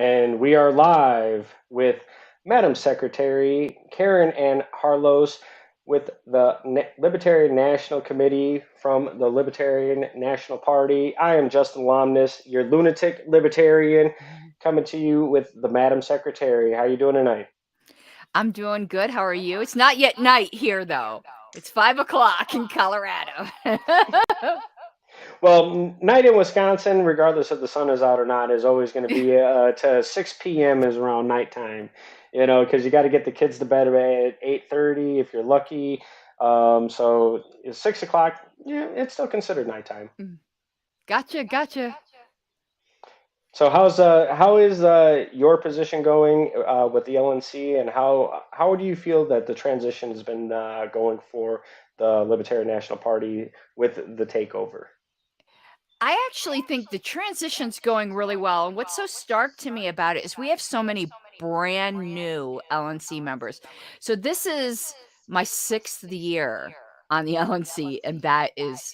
and we are live with Madam Secretary Caryn and Harlos with the Libertarian National Committee from the Libertarian National Party. I am Justin Lomness, your lunatic libertarian, coming to you with the Madam Secretary. How you doing tonight? I'm doing good. How are you? It's not yet night here, though. It's 5 o'clock in Colorado. Well, night in Wisconsin, regardless if the sun is out or not, is always going to be to 6 p.m. is around nighttime. You know, because you got to get the kids to bed at 8:30 if you're lucky. So it's 6 o'clock. Yeah, it's still considered nighttime. Gotcha. So how is your position going with the LNC, and how do you feel that the transition has been going for the Libertarian National Party with the takeover? I actually think the transition's going really well. And what's so stark to me about it is we have so many brand new LNC members. So this is my sixth year on the LNC, and that is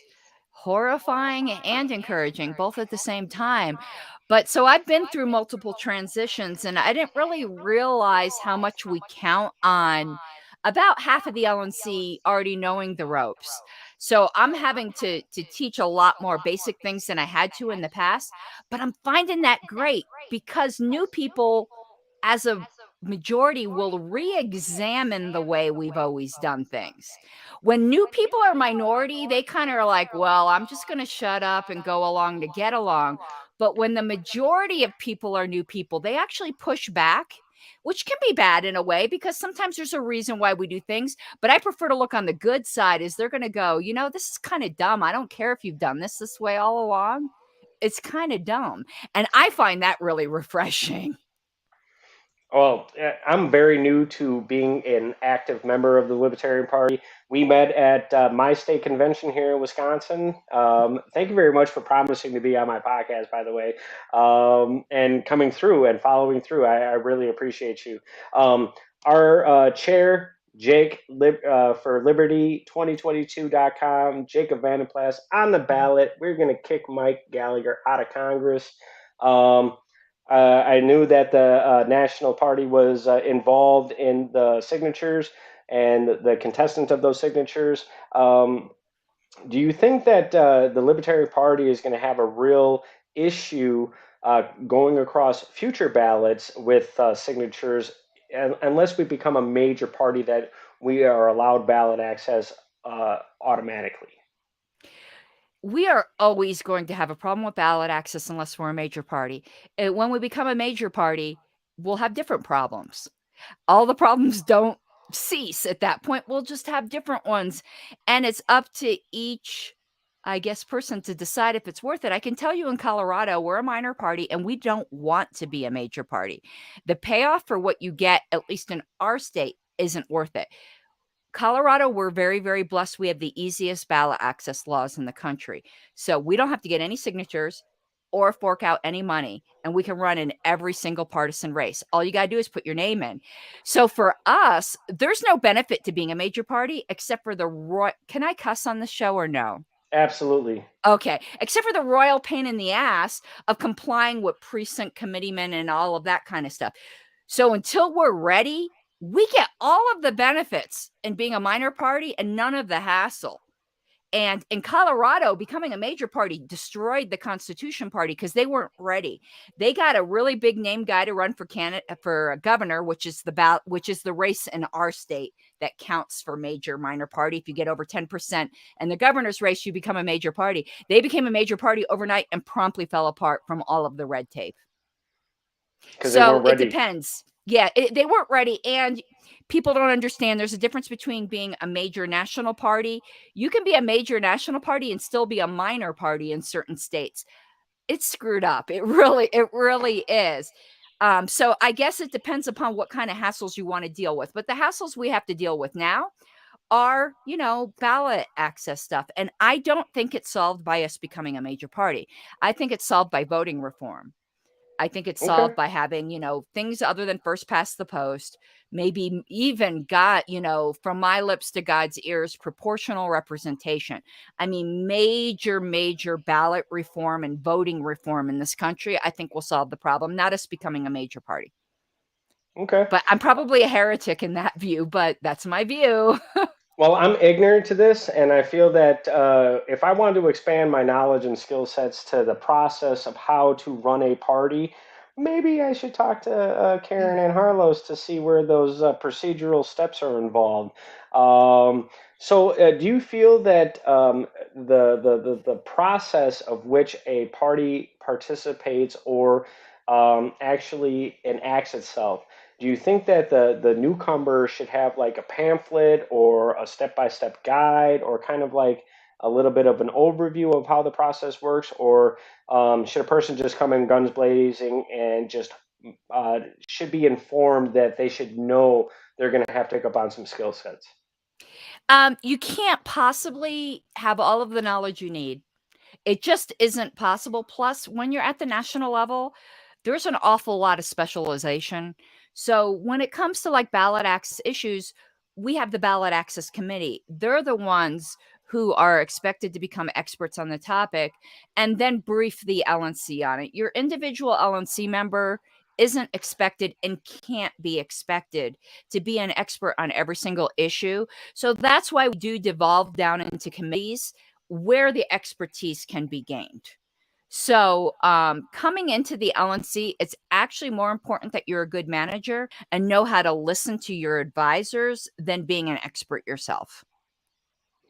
horrifying and encouraging both at the same time. But so I've been through multiple transitions, and I didn't really realize how much we count on about half of the LNC already knowing the ropes. So I'm having to teach a lot more basic things than I had to in the past, but I'm finding that great because new people as a majority will re-examine the way we've always done things. When new people are minority, they kind of are like, well, I'm just going to shut up and go along to get along. But when the majority of people are new people, they actually push back, which can be bad in a way because sometimes there's a reason why we do things. But I prefer to look on the good side is they're going to go, this is kind of dumb. I don't care if you've done this way all along. It's kind of dumb. And I find that really refreshing. Well, I'm very new to being an active member of the Libertarian Party. We met at my state convention here in Wisconsin. Thank you very much for promising to be on my podcast, by the way, and coming through and following through. I really appreciate you. Our chair, Jake for Liberty2022.com, Jacob Vandenplas, on the ballot. We're going to kick Mike Gallagher out of Congress. I knew that the National Party was involved in the signatures and the contestants of those signatures. Do you think that the Libertarian Party is going to have a real issue going across future ballots with signatures unless we become a major party that we are allowed ballot access automatically? We are always going to have a problem with ballot access unless we're a major party. When we become a major party, we'll have different problems. All the problems don't cease at that point. We'll just have different ones. And it's up to each, I guess, person to decide if it's worth it. I can tell you in Colorado, we're a minor party and we don't want to be a major party. The payoff for what you get, at least in our state, isn't worth it. Colorado, we're very, very blessed. We have the easiest ballot access laws in the country. So we don't have to get any signatures or fork out any money, and we can run in every single partisan race. All you got to do is put your name in. So for us, there's no benefit to being a major party except for the Can I cuss on the show or no? Absolutely. Okay. Except for the royal pain in the ass of complying with precinct committeemen and all of that kind of stuff. So until we're ready, we get all of the benefits in being a minor party and none of the hassle. And in Colorado, becoming a major party destroyed the Constitution Party because they weren't ready. They got a really big name guy to run for governor, which is the race in our state that counts for major minor party. If you get over 10%, and the governor's race, you become a major party. They became a major party overnight and promptly fell apart from all of the red tape. Because they So weren't it ready. depends. Yeah, they weren't ready. And people don't understand there's a difference between being a major national party. You can be a major national party and still be a minor party in certain states. It's screwed up. It really is. So I guess it depends upon what kind of hassles you want to deal with. But the hassles we have to deal with now are, ballot access stuff. And I don't think it's solved by us becoming a major party. I think it's solved by voting reform. I think it's Okay. solved by having, things other than first past the post, maybe even got, from my lips to God's ears, proportional representation. I mean, major, major ballot reform and voting reform in this country, I think will solve the problem, not us becoming a major party. Okay. But I'm probably a heretic in that view, but that's my view. Well, I'm ignorant to this, and I feel that if I wanted to expand my knowledge and skill sets to the process of how to run a party, maybe I should talk to Caryn and Harlos to see where those procedural steps are involved. Do you feel that the process of which a party participates or actually enacts itself? Do you think that the newcomer should have like a pamphlet or a step-by-step guide or kind of like a little bit of an overview of how the process works, or should a person just come in guns blazing and just should be informed that they should know they're going to have to take up on some skill sets? You can't possibly have all of the knowledge you need. It just isn't possible. Plus, when you're at the national level, there's an awful lot of specialization. So when it comes to like ballot access issues, we have the ballot access committee. They're the ones who are expected to become experts on the topic and then brief the LNC on it. Your individual LNC member isn't expected and can't be expected to be an expert on every single issue. So that's why we do devolve down into committees where the expertise can be gained. So, coming into the LNC, it's actually more important that you're a good manager and know how to listen to your advisors than being an expert yourself.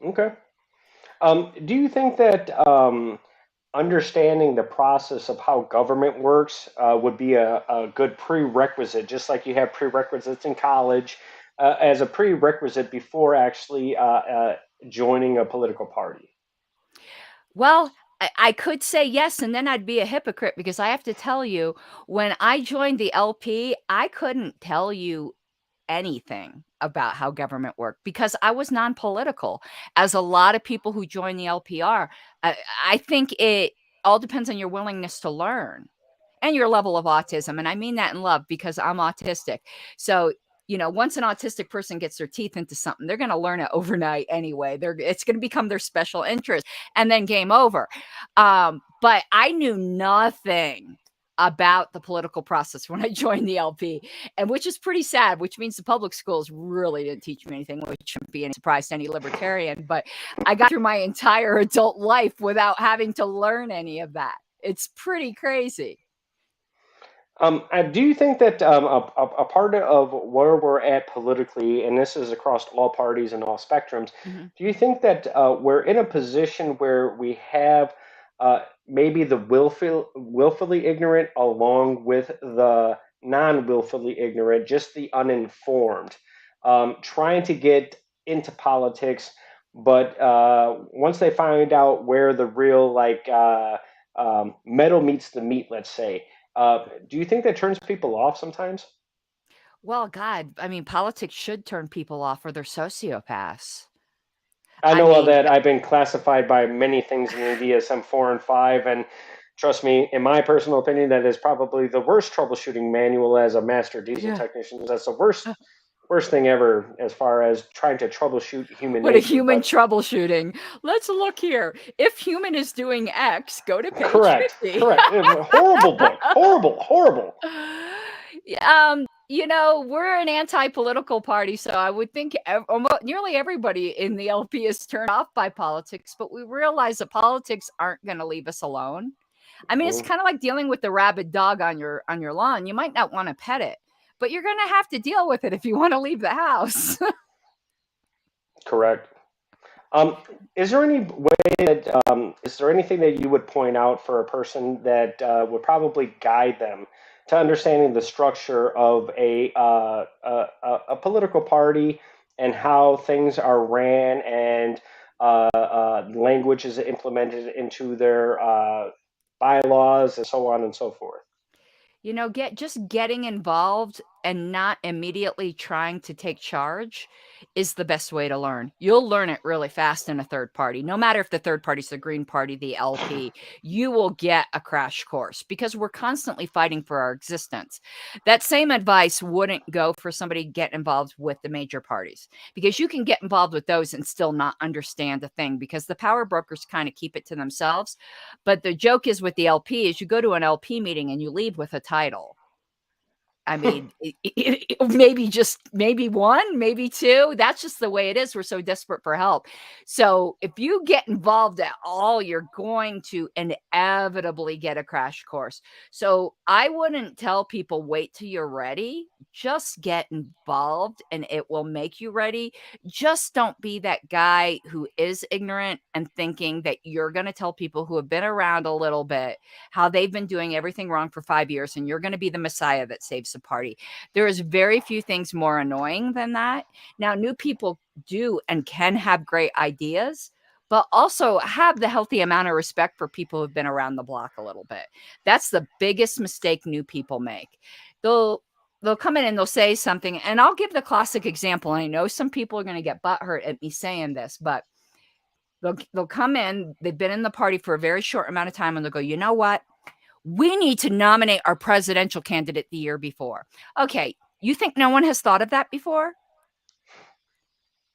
Okay. Do you think that understanding the process of how government works would be a good prerequisite, just like you have prerequisites in college, as a prerequisite before actually joining a political party? Well, I could say yes, and then I'd be a hypocrite because I have to tell you, when I joined the LP, I couldn't tell you anything about how government worked because I was non-political, as a lot of people who join the LPR. I think it all depends on your willingness to learn and your level of autism, and I mean that in love because I'm autistic. So, once an autistic person gets their teeth into something, they're gonna learn it overnight anyway. It's gonna become their special interest, and then game over. But I knew nothing about the political process when I joined the LP, and which is pretty sad, which means the public schools really didn't teach me anything, which shouldn't be any surprise to any libertarian. But I got through my entire adult life without having to learn any of that. It's pretty crazy. Do you think that a part of where we're at politically, and this is across all parties and all spectrums, Mhm. do you think that we're in a position where we have maybe the willfully ignorant along with the non-willfully ignorant, just the uninformed, trying to get into politics, but once they find out where the real metal meets the meat, let's say, do you think that turns people off sometimes? Well, God, I mean, politics should turn people off or they're sociopaths. I I know mean, that I've been classified by many things in the DSM-4 and 5, and trust me, in my personal opinion, that is probably the worst troubleshooting manual as a master diesel yeah. technician. That's the worst thing ever as far as trying to troubleshoot human What a nature. human But troubleshooting. Let's look here. If human is doing X, go to page correct, 50. correct. Horrible book. Horrible, horrible. We're an anti-political party, so I would think nearly everybody in the LP is turned off by politics, but we realize that politics aren't going to leave us alone. I mean, it's Mm, kind of like dealing with the rabid dog on your lawn. You might not want to pet it, but you're going to have to deal with it if you want to leave the house. correct. Um, is there any way that is there anything that you would point out for a person that would probably guide them to understanding the structure of a political party and how things are ran and language is implemented into their bylaws and so on and so forth? Getting involved and not immediately trying to take charge is the best way to learn. You'll learn it really fast in a third party. No matter if the third party is the Green Party, the LP, you will get a crash course because we're constantly fighting for our existence. That same advice wouldn't go for somebody to get involved with the major parties, because you can get involved with those and still not understand a thing because the power brokers kind of keep it to themselves. But the joke is with the LP is you go to an LP meeting and you leave with a title. I mean, maybe one, maybe two. That's just the way it is. We're so desperate for help. So if you get involved at all, you're going to inevitably get a crash course. So I wouldn't tell people wait till you're ready. Just get involved and it will make you ready. Just don't be that guy who is ignorant and thinking that you're going to tell people who have been around a little bit how they've been doing everything wrong for 5 years and you're going to be the messiah that saves the party. There is very few things more annoying than that. Now, new people do and can have great ideas, but also have the healthy amount of respect for people who've been around the block a little bit. That's the biggest mistake new people make. They'll come in and they'll say something, and I'll give the classic example. And I know some people are going to get butthurt at me saying this, but they'll come in, they've been in the party for a very short amount of time, and they'll go, you know what? We need to nominate our presidential candidate the year before. Okay, you think no one has thought of that before?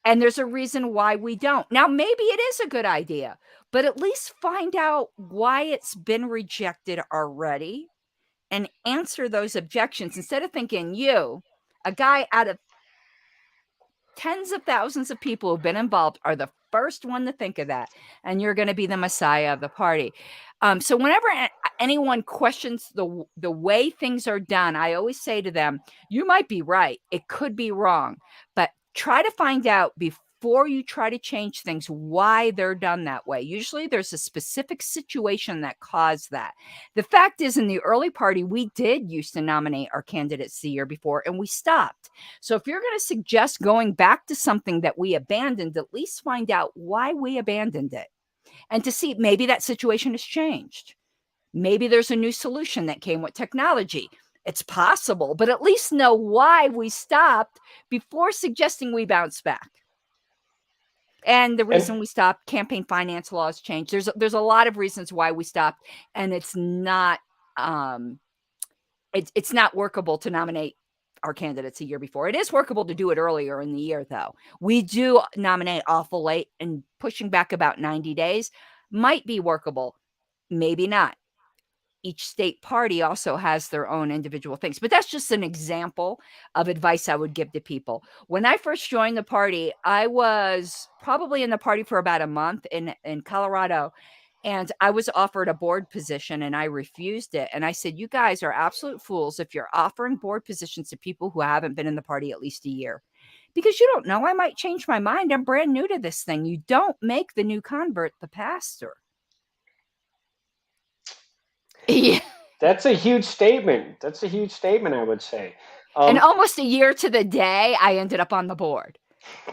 And there's a reason why we don't. Now, maybe it is a good idea, but at least find out why it's been rejected already and answer those objections instead of thinking you, a guy out of tens of thousands of people who've been involved, are the first one to think of that, and you're going to be the messiah of the party. So whenever anyone questions the way things are done, I always say to them, you might be right, it could be wrong, but try to find out before you try to change things why they're done that way. Usually there's a specific situation that caused that. The fact is, in the early party, we did used to nominate our candidates the year before and we stopped. So if you're going to suggest going back to something that we abandoned, at least find out why we abandoned it and to see maybe that situation has changed. Maybe there's a new solution that came with technology. It's possible, but at least know why we stopped before suggesting we bounce back. And the And reason we stopped, campaign finance laws changed. There's a lot of reasons why we stopped, and it's not it's not workable to nominate our candidates a year before. It is workable to do it earlier in the year, though. We do nominate awful late, and pushing back about 90 days might be workable, maybe not. Each state party also has their own individual things, but that's just an example of advice I would give to people. When I first joined the party, I was probably in the party for about a month in Colorado, and I was offered a board position and I refused it. And I said, you guys are absolute fools if you're offering board positions to people who haven't been in the party at least a year, because you don't know, I might change my mind. I'm brand new to this thing. You don't make the new convert the pastor. Yeah. that's a huge statement. That's a huge statement, I would say. And Um, almost a year to the day, I ended up on the board.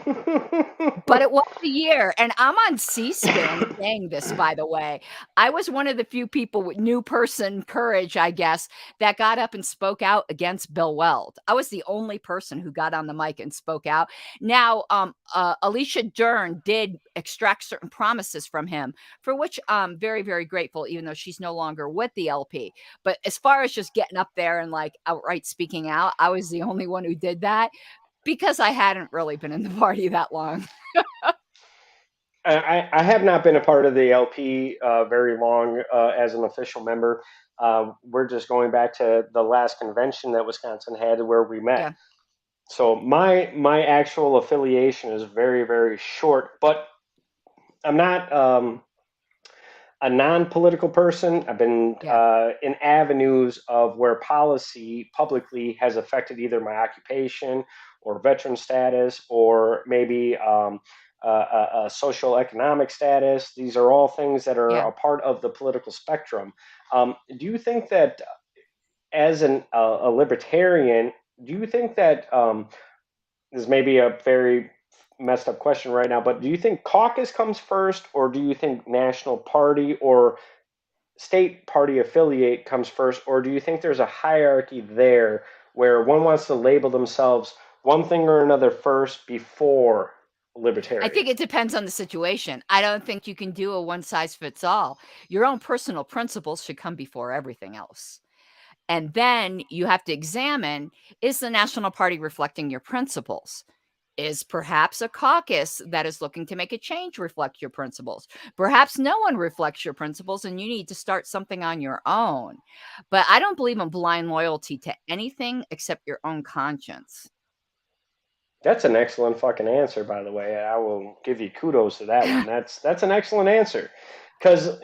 But it was a year, and I'm on C-SPAN saying this, by the way. I was one of the few people with new person courage, I guess, that got up and spoke out against Bill Weld. I was the only person who got on the mic and spoke out. Now, Alicia Dern did extract certain promises from him, for which I'm very, very grateful, even though she's no longer with the LP. But as far as just getting up there and like outright speaking out, I was the only one who did that, because I hadn't really been in the party that long. I have not been a part of the LP very long as an official member. We're just going back to the last convention that Wisconsin had where we met. Yeah, So my actual affiliation is very, very short, but I'm not a non-political person. I've been yeah, in avenues of where policy publicly has affected either my occupation or veteran status or maybe a social economic status. These are all things that are yeah. a part of the political spectrum. Do you think that as a libertarian, do you think that this may be a very messed up question right now, but do you think caucus comes first, or do you think national party or state party affiliate comes first, or do you think there's a hierarchy there where one wants to label themselves one thing or another first before I libertarian. think it depends on the situation. I don't think you can do a one size fits all. Your own personal principles should come before everything else. And then you have to examine, is the National Party reflecting your principles? Is perhaps a caucus that is looking to make a change reflect your principles? Perhaps no one reflects your principles and you need to start something on your own. But I don't believe in blind loyalty to anything except your own conscience. That's an excellent fucking answer, by the way. I will give you kudos to that one. That's an excellent answer, because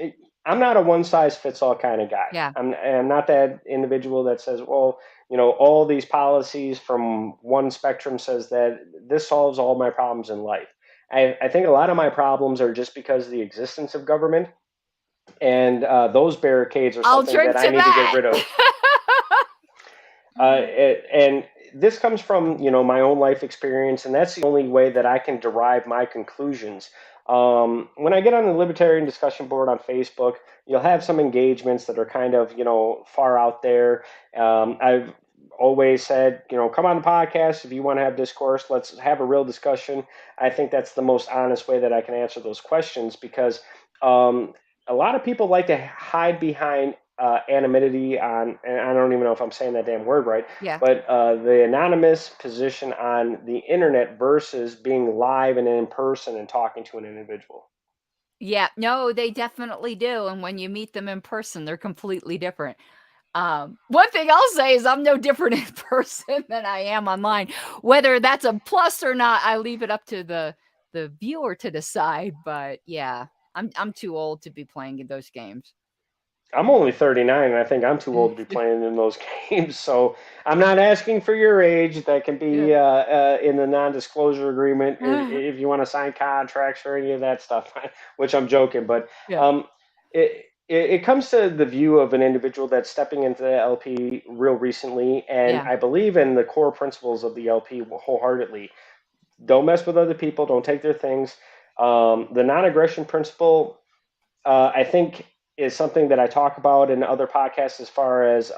I'm not a one size fits all kind of guy. Yeah. I'm not that individual that says, well, all these policies from one spectrum says that this solves all my problems in life. I think a lot of my problems are just because of the existence of government, and those barricades are I'll something that drink I to need to get that. rid of. And this comes from my own life experience, and that's the only way that I can derive my conclusions. When I get on the libertarian discussion board on Facebook, you'll have some engagements that are kind of far out there. I've always said, come on the podcast if you want to have discourse. Let's have a real discussion. I think that's the most honest way that I can answer those questions, because um, a lot of people like to hide behind anonymity on, and I don't even know if I'm saying that damn word right, Yeah. but the anonymous position on the internet versus being live and in person and talking to an individual. Yeah. No, they definitely do. And when you meet them in person, they're completely different. One thing I'll say is I'm no different in person than I am online. Whether that's a plus or not, I leave it up to the viewer to decide. But yeah, I'm too old to be playing in those games. I'm only 39, and I think I'm too old to be playing in those games. So I'm not asking for your age. That can Yeah. be in the non-disclosure agreement if you want to sign contracts or any of that stuff, which I'm joking. But Yeah. um, it comes to the view of an individual that's stepping into the LP real recently, and Yeah. I believe in the core principles of the LP wholeheartedly. Don't mess with other people. Don't take their things. The non-aggression principle, I think, is something that I talk about in other podcasts. As far as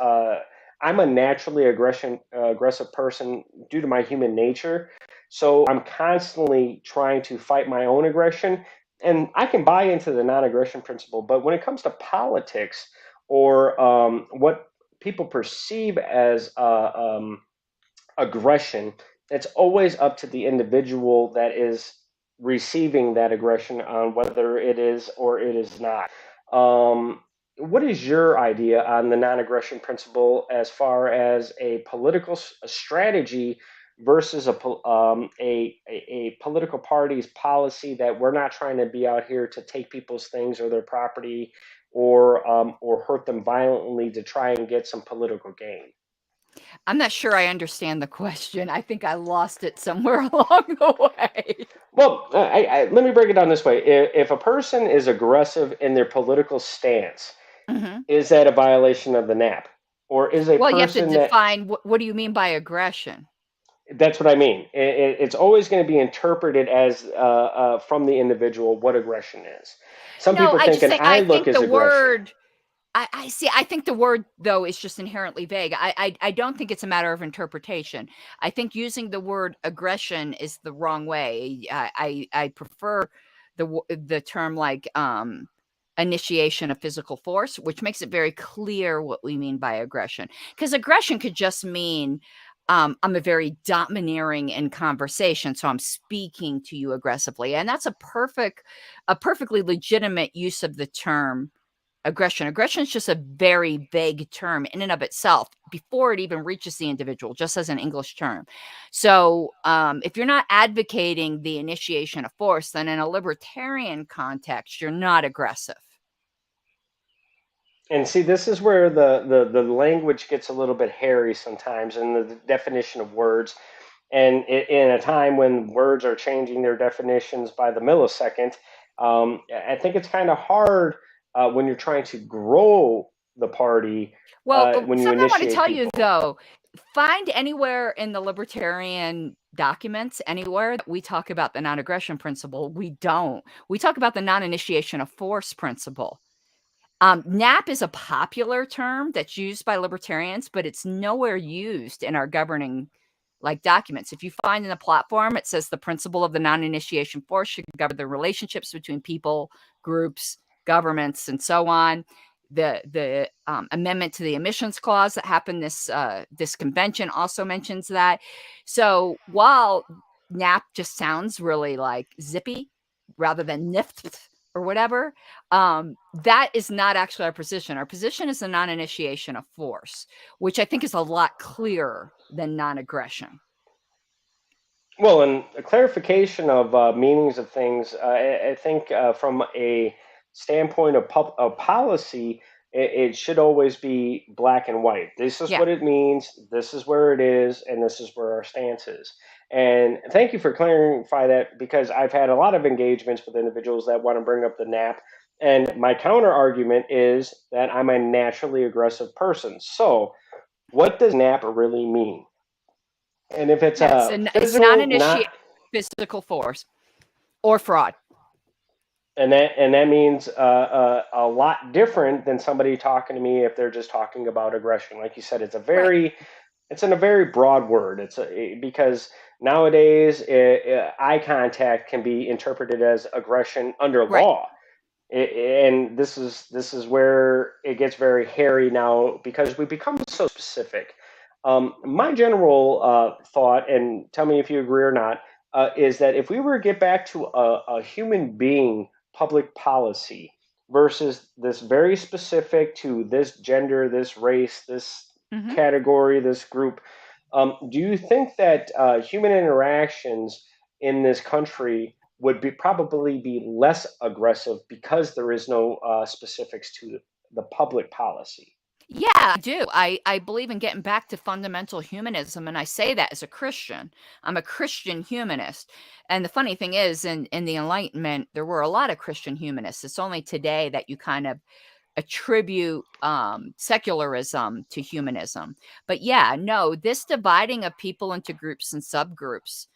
I'm a naturally aggressive person due to my human nature, so I'm constantly trying to fight my own aggression, and I can buy into the non-aggression principle. But when it comes to politics, or what people perceive as aggression, it's always up to the individual that is receiving that aggression on whether it is or it is not. What is your idea on the non-aggression principle as far as a political strategy versus a political party's policy, that we're not trying to be out here to take people's things or their property, or hurt them violently to try and get some political gain? I'm not sure I understand the question. I think I lost it somewhere along the way. Well, let me break it down this way. If a person is aggressive in their political stance, Mhm. is that a violation of the NAP? Or is a Well, you have to person that, define what do you mean by aggression? that's what I mean. It's always going to be interpreted as from the individual what aggression is. Some No, people I think just an think eye I look think is the aggression. word I see, I think the word, though, is just inherently vague. I don't think it's a matter of interpretation. I think using the word aggression is the wrong way. I prefer the term like, initiation of physical force, which makes it very clear what we mean by aggression. Because aggression could just mean, I'm a very domineering in conversation, so I'm speaking to you aggressively, and that's a perfectly legitimate use of the term aggression. Aggression is just a very vague term in and of itself before it even reaches the individual, just as an English term. So, if you're not advocating the initiation of force, then in a libertarian context, you're not aggressive. And see, this is where the language gets a little bit hairy sometimes, and the definition of words. And in a time when words are changing their definitions by the millisecond, I think it's kind of hard when you're trying to grow the party, Well, when you something I want to initiate tell you people. though, find anywhere in the libertarian documents, anywhere that we talk about the non aggression principle. We don't. We talk about the non initiation of force principle. NAP is a popular term that's used by libertarians, but it's nowhere used in our governing like documents. If you find in the platform, it says the principle of the non-initiation force should govern the relationships between people, groups, governments, and so on. The amendment to the emissions clause that happened this convention also mentions that. So while NAP just sounds really like zippy rather than NIFT or whatever, that is not actually our position. Our position is the non-initiation of force, which I think is a lot clearer than non-aggression. Well, and a clarification of meanings of things, I think from a standpoint of policy, it should always be black and white. This is Yeah. what it means, this is where it is, and this is where our stance is. And thank you for clarifying that, because I've had a lot of engagements with individuals that want to bring up the NAP. And my counter argument is that I'm a naturally aggressive person. So, what does NAP really mean? And if it's Yeah, a it's not physical, not, initiate physical force or fraud. and that means a lot different than somebody talking to me if they're just talking about aggression. Like you said, Right. it's in a very broad word. Because nowadays eye contact can be interpreted as aggression under Right. law. And this is where it gets very hairy now, because we become so specific. My general thought, and tell me if you agree or not, is that if we were to get back to a human being public policy versus this very specific to this gender, this race, this Hmm. category, this group, do you think that human interactions in this country would be probably be less aggressive because there is no specifics to the public policy? Yeah, I do. I believe in getting back to fundamental humanism, and I say that as a Christian. I'm a Christian humanist. And the funny thing is, in the Enlightenment, there were a lot of Christian humanists. It's only today that you kind of attribute secularism to humanism. But yeah, no, this dividing of people into groups and subgroups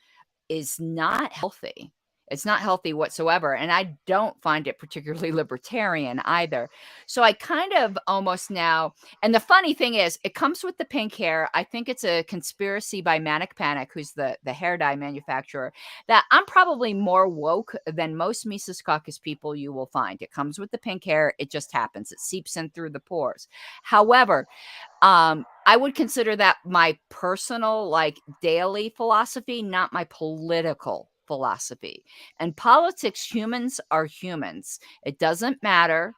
is not healthy. It's not healthy whatsoever, and I don't find it particularly libertarian either. So I kind of almost now, and the funny thing is, it comes with the pink hair. I think it's a conspiracy by Manic Panic, who's the hair dye manufacturer, that I'm probably more woke than most Mises Caucus people you will find. It comes with the pink hair. It just happens. It seeps in through the pores. However, I would consider that my personal, like, daily philosophy, not my political philosophy. And politics, humans are humans. It doesn't matter,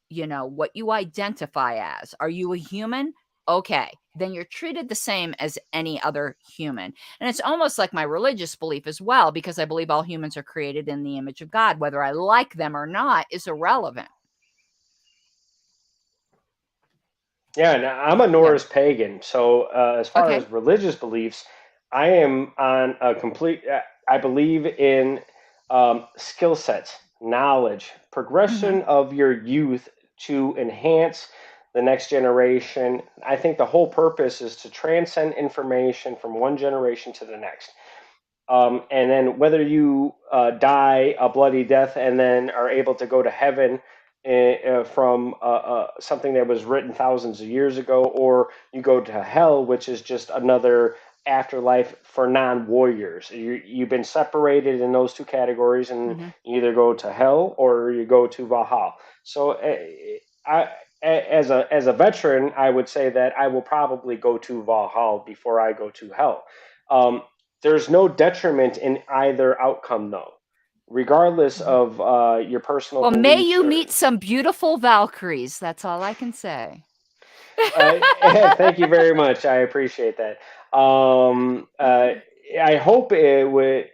what you identify as. Are you a human? Okay, then you're treated the same as any other human. And it's almost like my religious belief as well, because I believe all humans are created in the image of God. Whether I like them or not is irrelevant. Yeah, and I'm a Yeah. Norse pagan, so as far Okay. as religious beliefs, I am on a complete. I believe in skill sets, knowledge, Hmm. progression of your youth to enhance the next generation. I think the whole purpose is to transcend information from one generation to the next. And then whether you die a bloody death and then are able to go to heaven from something that was written thousands of years ago, or you go to hell, which is just another afterlife for non-warriors. You've been separated in those two categories, and Hmm. you either go to hell or you go to Valhalla. So I, as a veteran, I would say that I will probably go to Valhalla before I go to hell. Um, there's no detriment in either outcome, though, regardless Hmm. of your personal Well, may beliefs. you Or meet some beautiful Valkyries. That's all I can say. thank you very much. I appreciate that. I hope it would.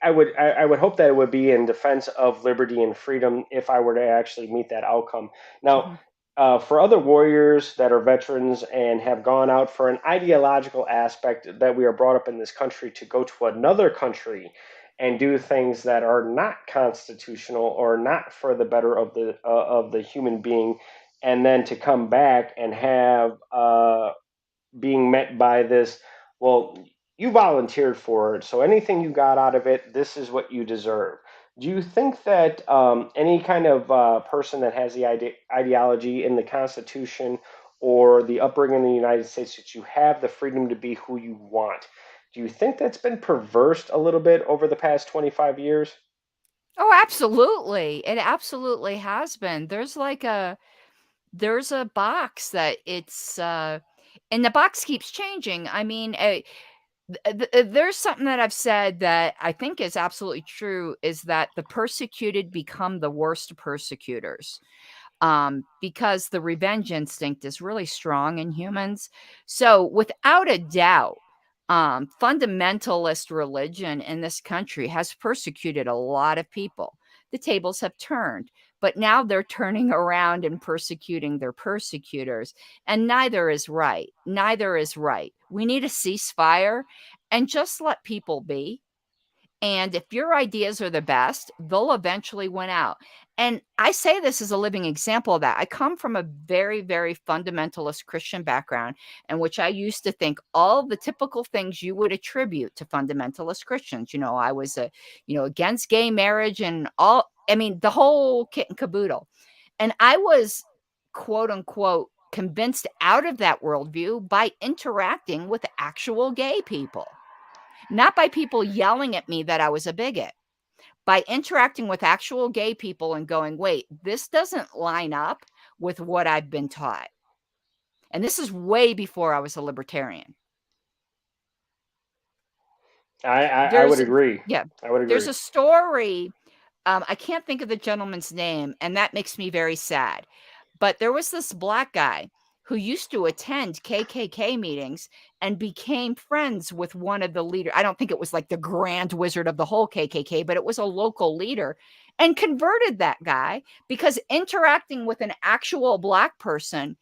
I would hope that it would be in defense of liberty and freedom if I were to actually meet that outcome. Now, Mhm, for other warriors that are veterans and have gone out for an ideological aspect that we are brought up in this country to go to another country and do things that are not constitutional or not for the better of the human being, and then to come back and have being met by this, well, you volunteered for it, so anything you got out of it, this is what you deserve. Do you think that any kind of person that has the ideology in the Constitution or the upbringing in the United States that you have the freedom to be who you want, do you think that's been perversed a little bit over the past 25 years? Oh, absolutely. It absolutely has been. There's a box that and the box keeps changing. I mean, there's something that I've said that I think is absolutely true is that the persecuted become the worst persecutors, because the revenge instinct is really strong in humans. So, without a doubt, fundamentalist religion in this country has persecuted a lot of people. The tables have turned, but now they're turning around and persecuting their persecutors. And neither is right. Neither is right. We need a ceasefire and just let people be. And if your ideas are the best, they'll eventually win out. And I say this as a living example of that. I come from a very, very fundamentalist Christian background in which I used to think all the typical things you would attribute to fundamentalist Christians. I was against gay marriage and I mean, the whole kit and caboodle. And I was quote unquote convinced out of that worldview by interacting with actual gay people, not by people yelling at me that I was a bigot, by interacting with actual gay people and going, wait, this doesn't line up with what I've been taught. And this is way before I was a libertarian. I would There's, agree. yeah, I would there's agree. a story. I can't think of the gentleman's name, and that makes me very sad. But there was this black guy who used to attend KKK meetings and became friends with one of the leaders. I don't think it was like the grand wizard of the whole KKK, but it was a local leader, and converted that guy because interacting with an actual black person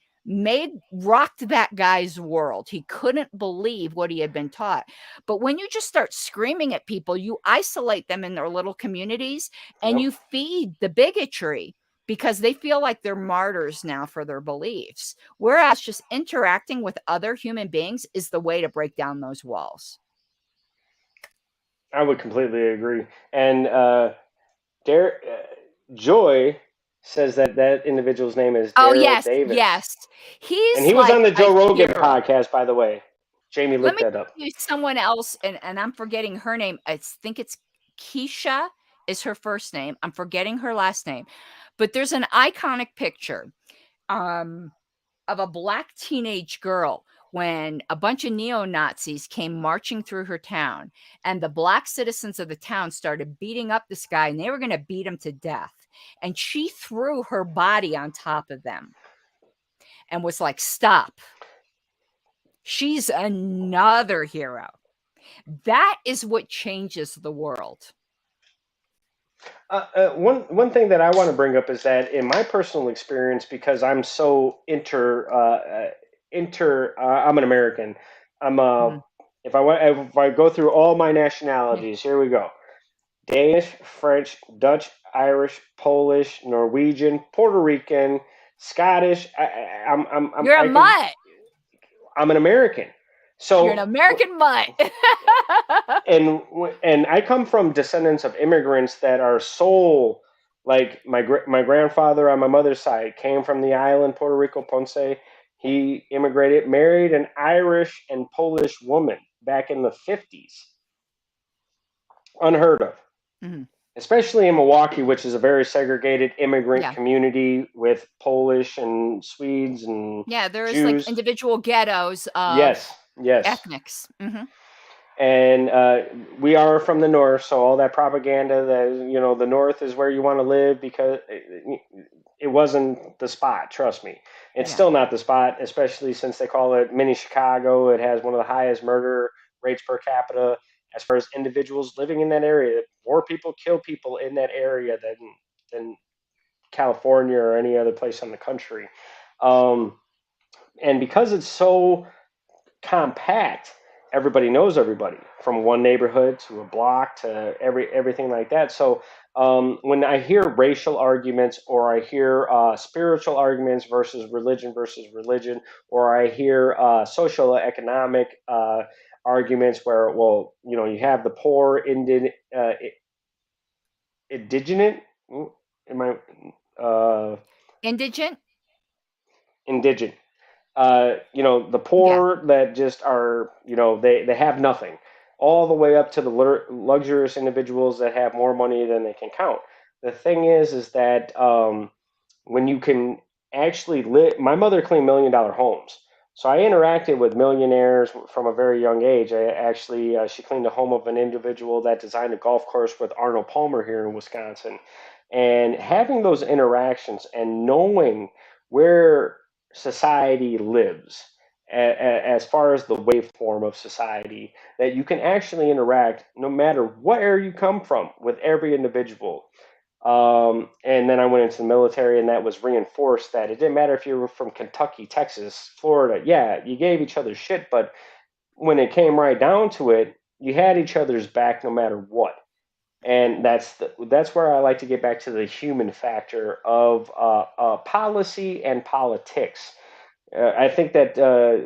rocked that guy's world. He couldn't believe what he had been taught. But when you just start screaming at people, you isolate them in their little communities and Yep. you feed the bigotry because they feel like they're martyrs now for their beliefs. Whereas just interacting with other human beings is the way to break down those walls. I would completely agree. And Joy says that that individual's name is Oh, Daryl yes, Davis. yes. And He's he was on like the a Joe Rogan hero. podcast, by the way. Jamie Let looked me that up. tell you someone else, and I'm forgetting her name. I think it's Keisha is her first name. I'm forgetting her last name. But there's an iconic picture um, of a black teenage girl when a bunch of neo-Nazis came marching through her town, and the black citizens of the town started beating up this guy, and they were going to beat him to death. And she threw her body on top of them and was like, "Stop." She's another hero. That is what changes the world. One thing that I want to bring up is that in my personal experience, because I'm so I'm an American. I'm Mhm. if I go through all my nationalities, here we go: Danish, French, Dutch, Irish, Polish, Norwegian, Puerto Rican, Scottish. You're a I could mutt. I'm an American. You're an So American mutt. and and I come from descendants of immigrants that are soul. Like my grandfather on my mother's side came from the island Puerto Rico, Ponce. He immigrated, married an Irish and Polish woman back in the 50s. Unheard of, Mhm. especially in Milwaukee, which is a very segregated immigrant Yeah. community with Polish and Swedes and Yeah, there's like Jews. individual ghettos of Yes, yes. ethnics. Mhm. And we are from the north, so all that propaganda that the north is where you want to live because it wasn't the spot. Trust me, it's Yeah. still not the spot, especially since they call it mini Chicago. It has one of the highest murder rates per capita as far as individuals living in that area. More people kill people in that area than California or any other place in the country. Um, and because it's so compact, everybody knows everybody from one neighborhood to a block to everything like that. So when I hear racial arguments or I hear spiritual arguments versus religion, or I hear social economic arguments where, well, you have the poor Indian indigenous. Am I Indigent? indigent? The Yeah. poor that just are, they have nothing, all the way up to the luxurious individuals that have more money than they can count. The thing is that when you can actually live, my mother cleaned $1 million homes. So I interacted with millionaires from a very young age. I actually, she cleaned the home of an individual that designed a golf course with Arnold Palmer here in Wisconsin. And having those interactions and knowing where society lives, as far as the waveform of society, that you can actually interact no matter where you come from with every individual. And then I went into the military, and that was reinforced that it didn't matter if you were from Kentucky, Texas, Florida. Yeah, you gave each other shit, but when it came right down to it, you had each other's back no matter what. And that's where I like to get back to the human factor of policy and politics. I think that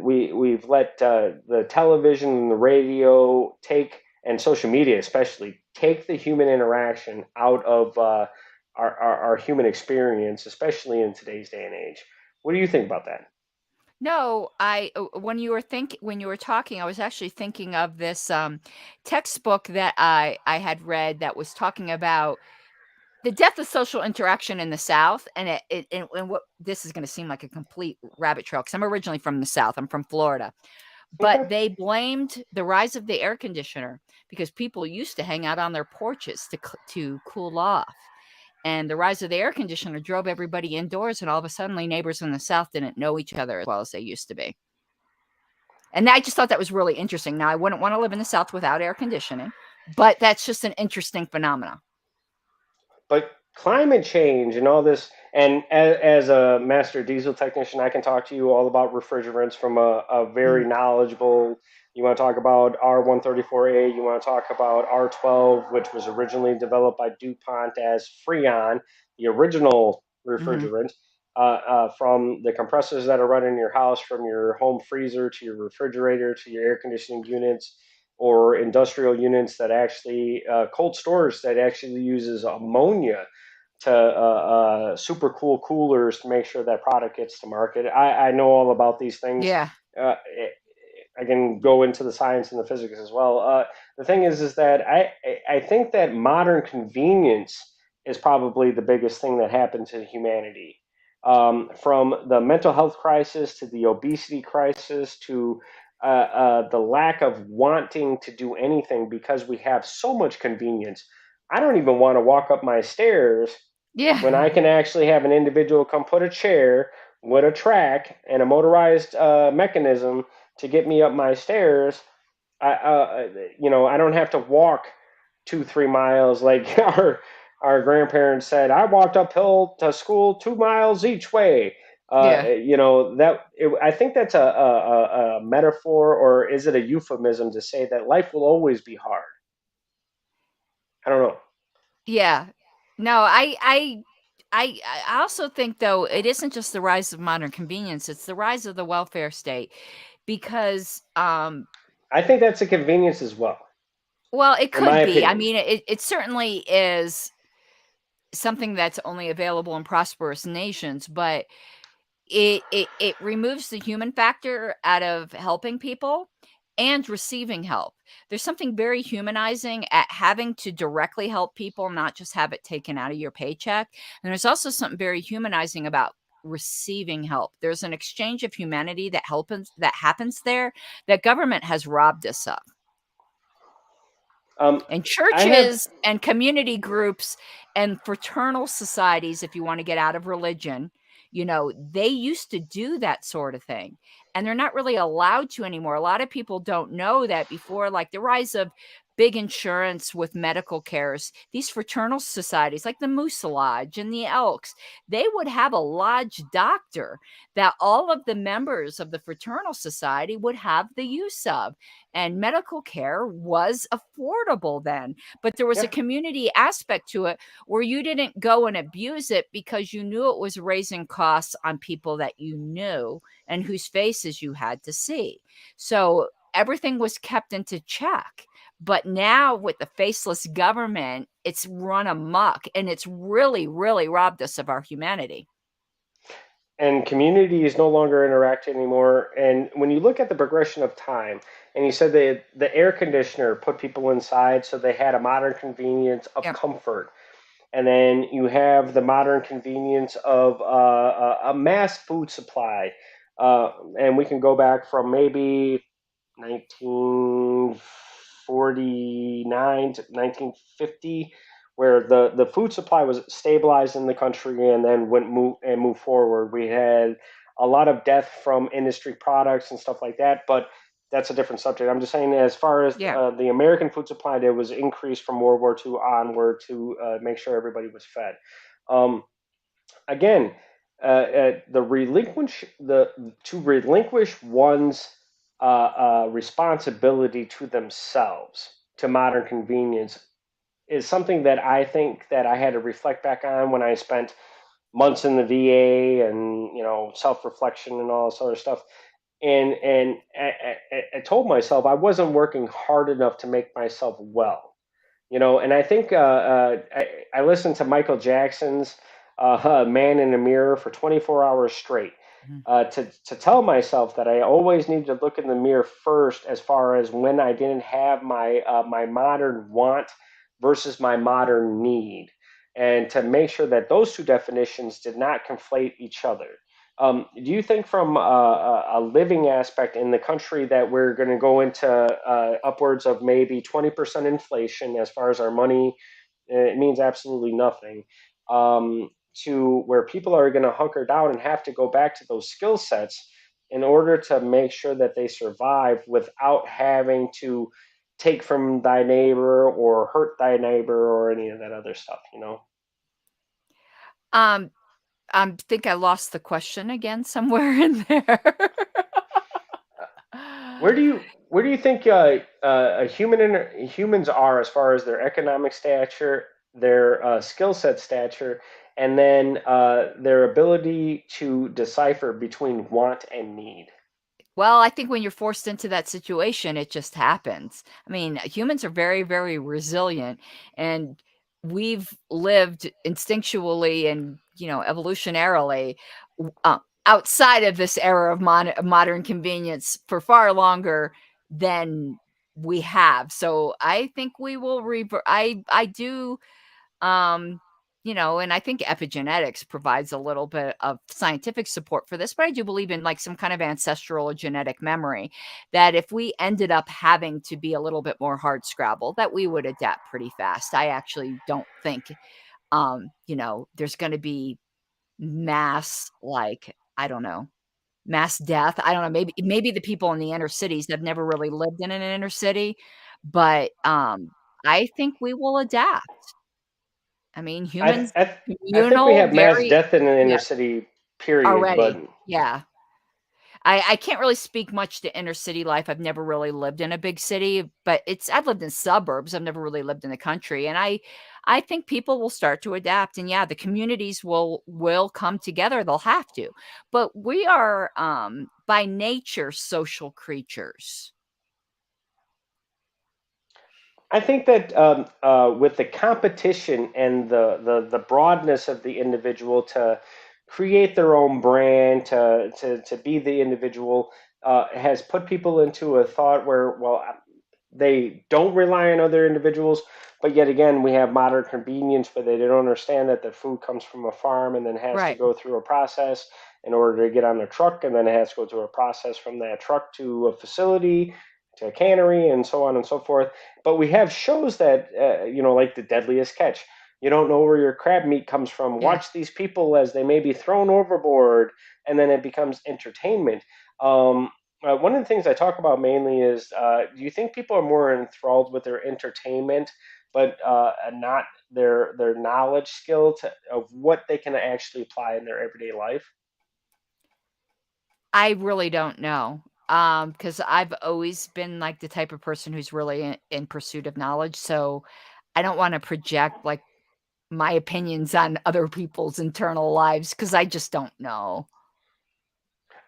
we've let the television and the radio take, and social media especially, take the human interaction out of our human experience, especially in today's day and age. What do you think about that? No, when you were talking, I was actually thinking of this textbook that I had read that was talking about the death of social interaction in the South, and and what this is going to seem like a complete rabbit trail because I'm originally from the South. I'm from Florida, but Okay. they blamed the rise of the air conditioner because people used to hang out on their porches to cool off. And the rise of the air conditioner drove everybody indoors, and all of a sudden, neighbors in the South didn't know each other as well as they used to be. And I just thought that was really interesting. Now, I wouldn't want to live in the South without air conditioning, but that's just an interesting phenomenon. But climate change and all this, and as a master diesel technician, I can talk to you all about refrigerants from a very Mm, knowledgeable. You want to talk about R134A, you want to talk about R12, which was originally developed by DuPont as Freon, the original mhm. refrigerant, from the compressors that are running in your house, from your home freezer to your refrigerator to your air conditioning units, or industrial units that actually cold storage that actually uses ammonia to super cool coolers to make sure that product gets to market. I know all about these things. Yeah. Uh, I can go into the science and the physics as well. The thing is that I think that modern convenience is probably the biggest thing that happened to humanity. From the mental health crisis to the obesity crisis to the lack of wanting to do anything because we have so much convenience. I don't even want to walk up my stairs when Yeah. I can actually have an individual come put a chair with a track and a motorized mechanism to get me up my stairs. I don't have to walk 2 3 miles like our grandparents said. I walked uphill to school 2 miles each way. Yeah. I think that's a metaphor, or is it a euphemism to say that life will always be hard? I don't know. Yeah. No, I also think though it isn't just the rise of modern convenience, it's the rise of the welfare state because I think that's a convenience as well, well, it in my could be. I opinion. mean, it certainly is something that's only available in prosperous nations, but it removes the human factor out of helping people and receiving help. There's something very humanizing at having to directly help people, not just have it taken out of your paycheck. And there's also something very humanizing about receiving help. There's an exchange of humanity that happens there that government has robbed us of. Um, And I have churches and community groups and fraternal societies, if you want to get out of religion, they used to do that sort of thing. And they're not really allowed to anymore. A lot of people don't know that before, like the rise of big insurance with medical cares, these fraternal societies, like the Moose Lodge and the Elks, they would have a lodge doctor that all of the members of the fraternal society would have the use of, and medical care was affordable then, but there was a yeah. community aspect to it where you didn't go and abuse it because you knew it was raising costs on people that you knew and whose faces you had to see. So everything was kept into check. But now with the faceless government, it's run amok, and it's really, really robbed us of our humanity. And community is no longer interacting anymore. And when you look at the progression of time, and you said the air conditioner put people inside, so they had a modern convenience of Yep. comfort. And then you have the modern convenience of a mass food supply. And we can go back from maybe 1949 to 1950, where the food supply was stabilized in the country and then went move forward. We had a lot of death from industry products and stuff like that, but that's a different subject. I'm just saying, as far as Yeah. the American food supply, there was increased from World War II onward to make sure everybody was fed. Um, Again, the to relinquish one's responsibility to themselves to modern convenience is something that I think that I had to reflect back on when I spent months in the VA and self reflection and all this other stuff. And I told myself I wasn't working hard enough to make myself well. And I think I listened to Michael Jackson's Man in a Mirror for 24 hours straight, Mhm. to tell myself that I always need to look in the mirror first, as far as when I didn't have my modern want versus my modern need, and to make sure that those two definitions did not conflate each other. Do you think, from a living aspect in the country, that we're going to go into upwards of maybe 20% inflation as far as our money? It means absolutely nothing. To where people are going to hunker down and have to go back to those skill sets in order to make sure that they survive without having to take from thy neighbor or hurt thy neighbor or any of that other stuff? Um, think I lost the question again somewhere in there. Where do you think humans are, as far as their economic stature, their skill set stature, and then their ability to decipher between want and need? Well, I think when you're forced into that situation, it just happens. I mean, humans are very, very resilient, and we've lived instinctually and, evolutionarily outside of this era of modern convenience for far longer than we have. So I think we will revert. I do um, and I think epigenetics provides a little bit of scientific support for this, but I do believe in like some kind of ancestral genetic memory that if we ended up having to be a little bit more hard scrabble, that we would adapt pretty fast. I actually don't think there's going to be mass like I don't know, mass death. I don't know, maybe the people in the inner cities have never really lived in an inner city, but I think we will adapt. I mean, I, humans I I think we communal, have mass very death in the inner yeah, city, period. But already. Yeah. I can't really speak much to inner city life. I've never really lived in a big city, but I've lived in suburbs. I've never really lived in the country, and I think people will start to adapt, and yeah, the communities will come together. They'll have to. But we are, by nature, social creatures. I think that with the competition and the broadness of the individual to create their own brand, to be the individual, has put people into a thought where, well, they don't rely on other individuals, but yet again, we have modern convenience where they don't understand that their food comes from a farm and then has to Right. go through a process in order to get on a truck, and then it has to go through a process from that truck to a facility, to a cannery, and so on and so forth. But we have shows that, like The Deadliest Catch. You don't know where your crab meat comes from. Yeah. Watch these people as they may be thrown overboard, and then it becomes entertainment. One of the things I talk about mainly is, do you think people are more enthralled with their entertainment, but not their knowledge skill of what they can actually apply in their everyday life? I really don't know. Because 'cause I've always been, like, the type of person who's really in pursuit of knowledge, so I don't wanna project, like, my opinions on other people's internal lives because I just don't know.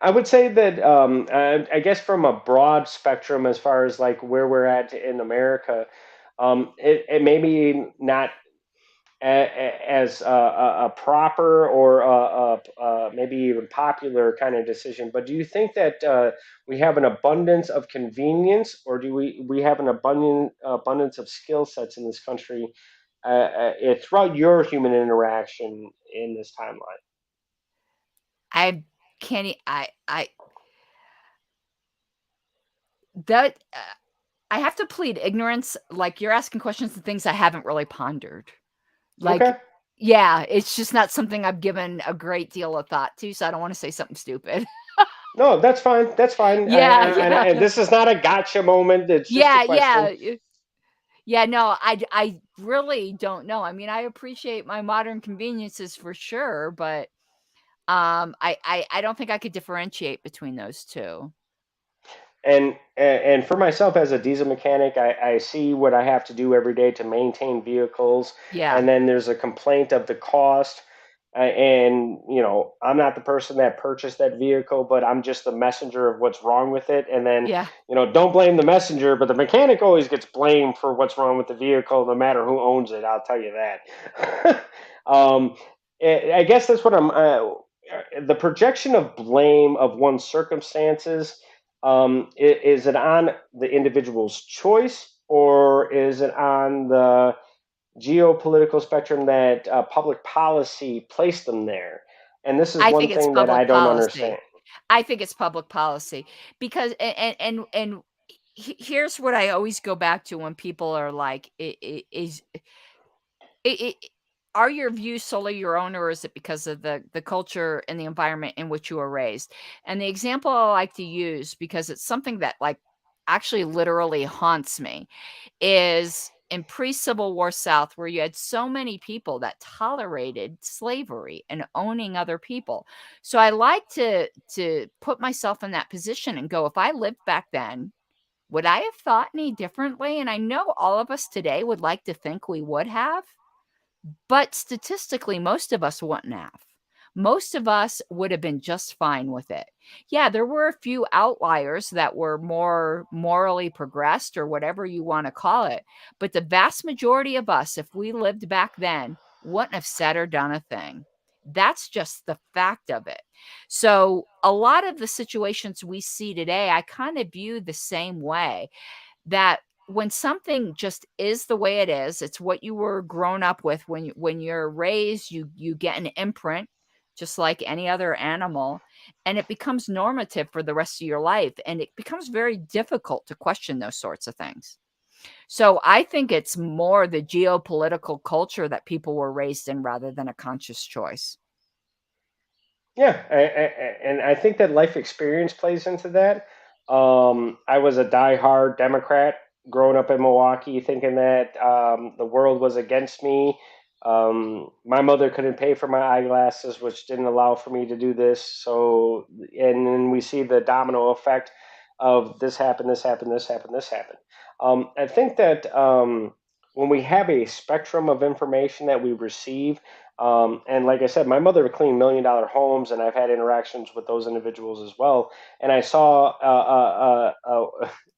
I would say that I guess from a broad spectrum, as far as like where we're at in America, it may be not as a proper or maybe even popular kind of decision. But do you think that we have an abundance of convenience, or do we have an abundance of skill sets in this country throughout your human interaction in this timeline? I can't. I that I have to plead ignorance. Like you're asking questions and things I haven't really pondered. Like, Okay. yeah, it's just not something I've given a great deal of thought to. So I don't want to say something stupid. No, that's fine. That's fine. Yeah, yeah, And this is not a gotcha moment. It's just a yeah, question. yeah. Yeah, no, I really don't know. I mean, I appreciate my modern conveniences for sure, but I don't think I could differentiate between those two. And for myself as a diesel mechanic, I see what I have to do every day to maintain vehicles, Yeah, and then there's a complaint of the cost. And I'm not the person that purchased that vehicle, but I'm just the messenger of what's wrong with it. And then yeah. don't blame the messenger, but the mechanic always gets blamed for what's wrong with the vehicle, no matter who owns it. I'll tell you that. um, I guess that's what I'm. The projection of blame of one's circumstances, is it on the individual's choice, or is it on the geopolitical spectrum that public policy placed them there? And this is I one think it's thing that I public don't understand. policy. I think it's public policy because here's what I always go back to when people are like, I are your views solely your own, or is it because of the culture and the environment in which you were raised? And the example I like to use, because it's something that, like, actually literally haunts me, is in pre-Civil War South, where you had so many people that tolerated slavery and owning other people. So I like to put myself in that position and go, if I lived back then, would I have thought any differently? And I know all of us today would like to think we would have. But statistically, most of us wouldn't have. Most of us would have been just fine with it. Yeah, there were a few outliers that were more morally progressed or whatever you want to call it. But the vast majority of us, if we lived back then, wouldn't have said or done a thing. That's just the fact of it. So, a lot of the situations we see today, I kind of view the same way, that when something just is the way it is, it's what you were grown up with. When you're raised, you get an imprint just like any other animal, and it becomes normative for the rest of your life, and it becomes very difficult to question those sorts of things. So I think it's more the geopolitical culture that people were raised in rather than a conscious choice. Yeah, and I think that life experience plays into that. I was a diehard Democrat growing up in Milwaukee, thinking that the world was against me. My mother couldn't pay for my eyeglasses, which didn't allow for me to do this. So, and then we see the domino effect of this happened, this happened, this happened, this happened. I think that when we have a spectrum of information that we receive, and like I said, my mother would clean $1 million homes, and I've had interactions with those individuals as well. And I saw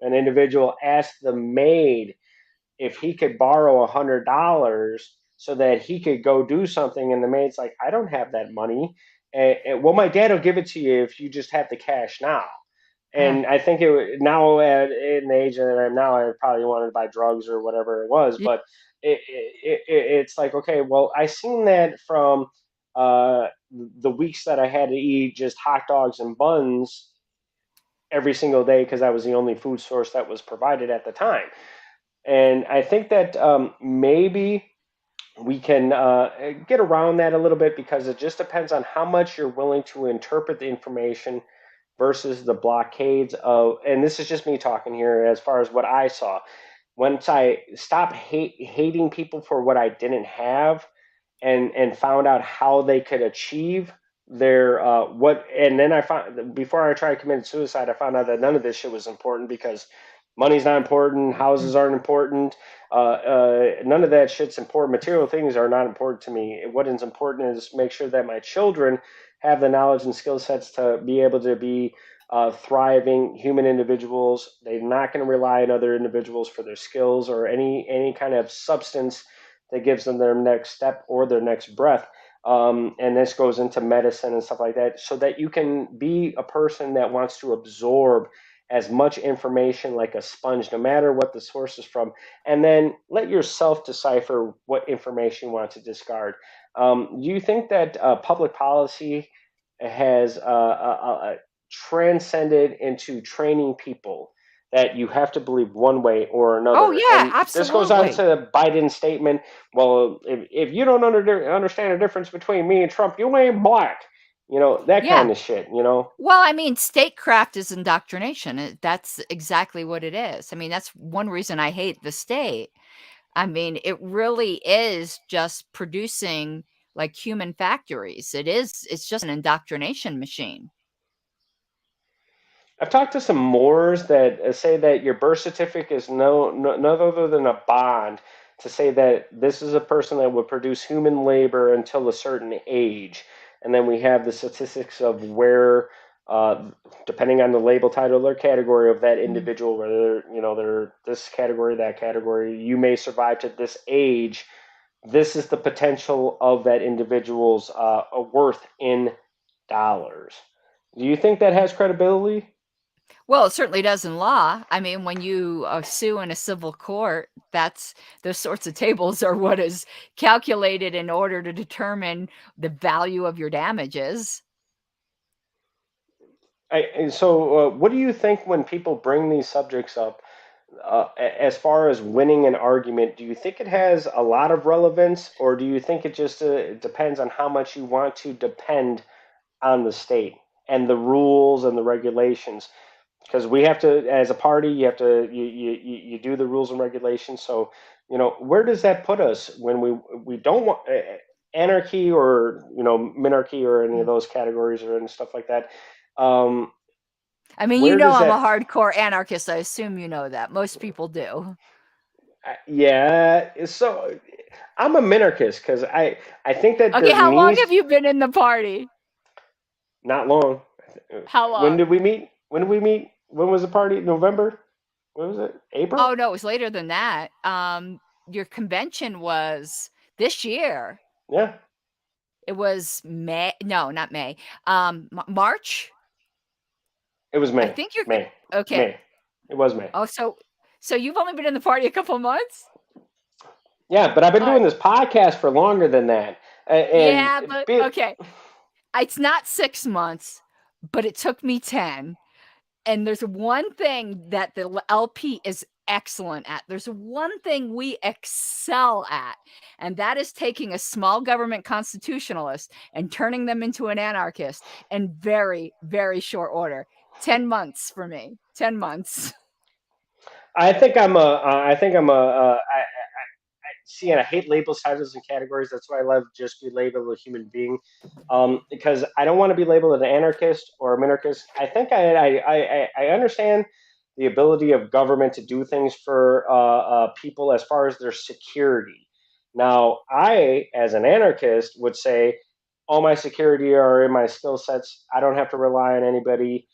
an individual ask the maid if he could borrow $100 so that he could go do something, and the maid's like, "I don't have that money." Well, my dad will give it to you if you just have the cash now. Uh, And I think now at in the age that I'm now, I probably wanted to buy drugs or whatever it was. yeah, But it's like, okay, well, I seen that from the weeks that I had to eat just hot dogs and buns every single day because that was the only food source that was provided at the time. And I think that maybe we can get around that a little bit, because it just depends on how much you're willing to interpret the information versus the blockades of, and this is just me talking here as far as what I saw. Once I stopped hating people for what I didn't have, and found out how they could achieve their what, and then I found, before I tried committing suicide, I found out that none of this shit was important, because Money's not important. Mm. Houses aren't important. None of that shit's important. Material things are not important to me. What is important is make sure that my children have the knowledge and skill sets to be able to be thriving human individuals. They're not going to rely on other individuals for their skills or any kind of substance that gives them their next step or their next breath. And this goes into medicine and stuff like that, so that you can be a person that wants to absorb as much information like a sponge, no matter what the source is from, and then let yourself decipher what information you want to discard. Do you think that public policy has transcended into training people that you have to believe one way or Oh another? yeah, And this goes on absolutely. to Biden's statement, well, if you don't understand the difference between me and Trump, you ain't black. That Yeah. kind of shit. Well, I mean, statecraft is indoctrination. That's exactly what it is. I mean, that's one reason I hate the state. I mean, it really is just producing like human factories. It's just an indoctrination machine. I've talked to some Moors that say that your birth certificate is no other than a bond to say that this is a person that would produce human labor until a certain age. And then we have the statistics of where, depending on the label, title, or category of that Mm. individual, whether they're this category, that category, you may survive to this age. This is the potential of that individual's worth in dollars. Do you think that has credibility? Well, it certainly does in law. I mean, when you sue in a civil court, that's those sorts of tables are what is calculated in order to determine the value of your damages. What do you think when people bring these subjects up, as far as winning an argument? Do you think it has a lot of relevance, or do you think it just depends on how much you want to depend on the state and the rules and the regulations? Because we have to, as a party, you have to you do the rules and regulations. So where does that put us when we don't want anarchy or minarchy or any of Mm. those categories or and stuff like that? Um, I mean, you where know does I'm a that hardcore anarchist. I assume you know that. Most people do. yeah, so I'm a minarchist because I think that Okay, there how long have needs you been in the party? not long. How When long? did we meet? When was the party? November? When was it? April? Oh, no, it was later than that. Your convention was this year. Yeah, It was May. No, not May. March. it was I May. think you're May. okay. May. It was May. Oh, so you've only been in the party a couple months? Yeah, but I've been All right. doing this podcast for longer than that, and Yeah, but be, okay. It's not 6 months, but it took me 10. And there's one thing that the LP is excellent at. There's one thing we excel at, and that is taking a small government constitutionalist and turning them into an anarchist in very, very short order. 10 months for me. 10 months. I think I'm a, see, and I hate labels, titles, and categories. That's why I love just be labeled a human being, because I don't want to be labeled an anarchist or a minarchist. I think I understand the ability of government to do things for people as far as their security. Now, I, as an anarchist, would say all my security are in my skill sets. I don't have to rely on anybody.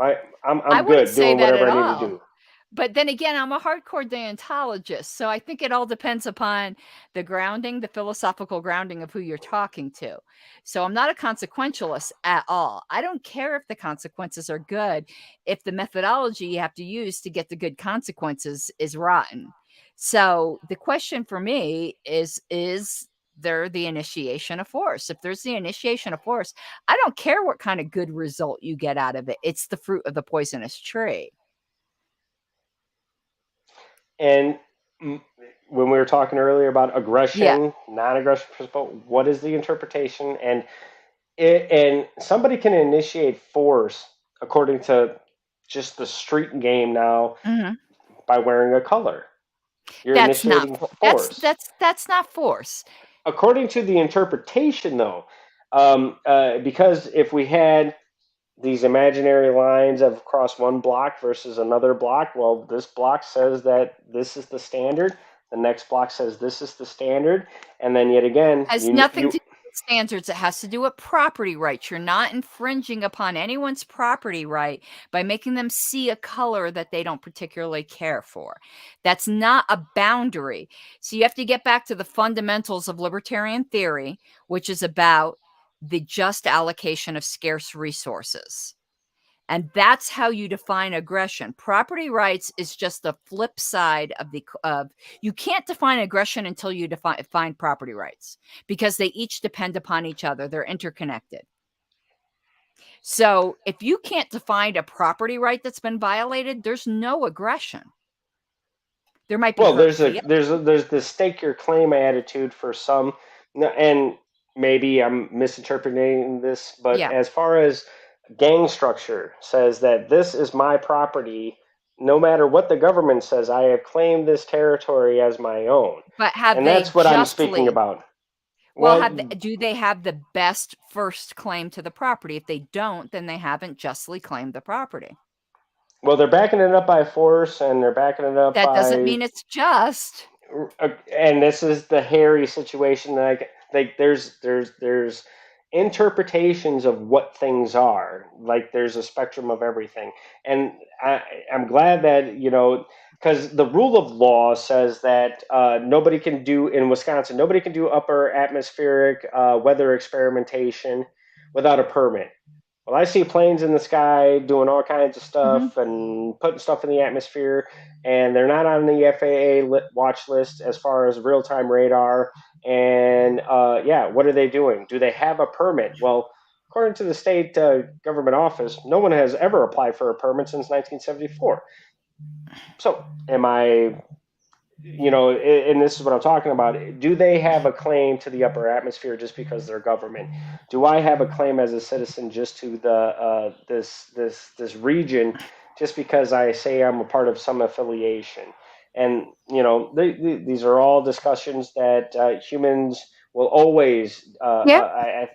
I I'm wouldn't good say doing that whatever at I need to all. do. But then again, I'm a hardcore deontologist, so I think it all depends upon the grounding, the philosophical grounding of who you're talking to. So I'm not a consequentialist at all. I don't care if the consequences are good, if the methodology you have to use to get the good consequences is rotten. So the question for me is there the initiation of force? If there's the initiation of force, I don't care what kind of good result you get out of it. It's the fruit of the poisonous tree. And mm, when we were talking earlier about Yeah. aggression, non-aggression principle, what is the interpretation? And somebody can initiate force according to just the street game now Mhm. by wearing a color. You're That's not initiating for force. that's not force. According to the interpretation, though, because if we had these imaginary lines of across one block versus another block. Well, this block says that this is the standard. The next block says this is the standard, and then yet again, Has nothing to do with standards. It has to do with property rights. You're not infringing upon anyone's property right by making them see a color that they don't particularly care for. That's not a boundary. So you have to get back to the fundamentals of libertarian theory, which is about the just allocation of scarce resources. And that's how you define aggression. Property rights is just the flip side of you can't define aggression until you define property rights, because they each depend upon each other. They're interconnected. So if you can't define a property right that's been violated, there's no aggression. There might be well, hurt feelings. there's the stake your claim attitude for some, and maybe I'm misinterpreting this, but Yeah, as far as gang structure says that this is my property, no matter what the government says, I have claimed this territory as my own, but have and they that's what I'm speaking justly? about. Well, What? do they have the best first claim to the property? If they don't, then they haven't justly claimed the property. Well, they're backing it up by force, and they're backing it up That doesn't by mean it's just. and this is the hairy situation that like there's interpretations of what things are, like there's a spectrum of everything, and I'm glad that because the rule of law says that nobody can do in Wisconsin, nobody can do upper atmospheric weather experimentation without a permit. Well, I see planes in the sky doing all kinds of Mhm. stuff and putting stuff in the atmosphere, and they're not on the FAA watch list as far as real time radar. And yeah, what are they doing? Do they have a permit? Well, according to the state government office, no one has ever applied for a permit since 1974. So, am I and this is what I'm talking about. Do they have a claim to the upper atmosphere just because they're government? Do I have a claim as a citizen just to the this region just because I say I'm a part of some affiliation? And these are all discussions that humans will always. Yeah.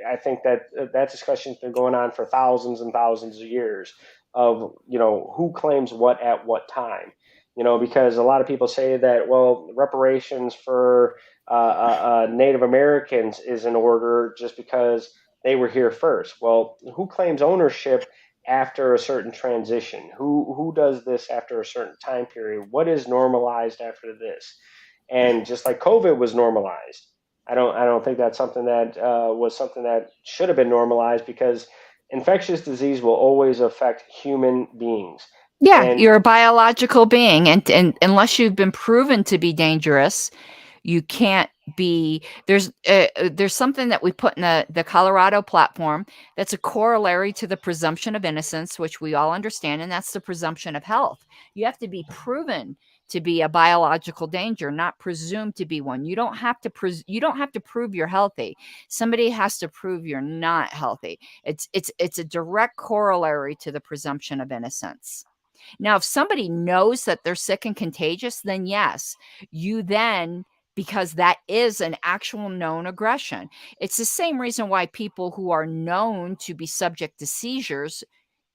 I think that that discussion's been going on for thousands and thousands of years of who claims what at what time, because a lot of people say that, well, reparations for Native Americans is in order just because they were here first. Well, who claims ownership after a certain transition? Who does this after a certain time period? What is normalized after this? And just like COVID was normalized, I don't think that's something that was something that should have been normalized, because infectious disease will always affect human beings. Yeah, And you're a biological being, and unless you've been proven to be dangerous, you can't be. There's something that we put in the Colorado platform that's a corollary to the presumption of innocence, which we all understand, and that's the presumption of health. You have to be proven to be a biological danger, not presumed to be one. You don't have to prove you're healthy. Somebody has to prove you're not healthy. It's a direct corollary to the presumption of innocence. Now, if somebody knows that they're sick and contagious, then yes, you then, because that is an actual known aggression. It's the same reason why people who are known to be subject to seizures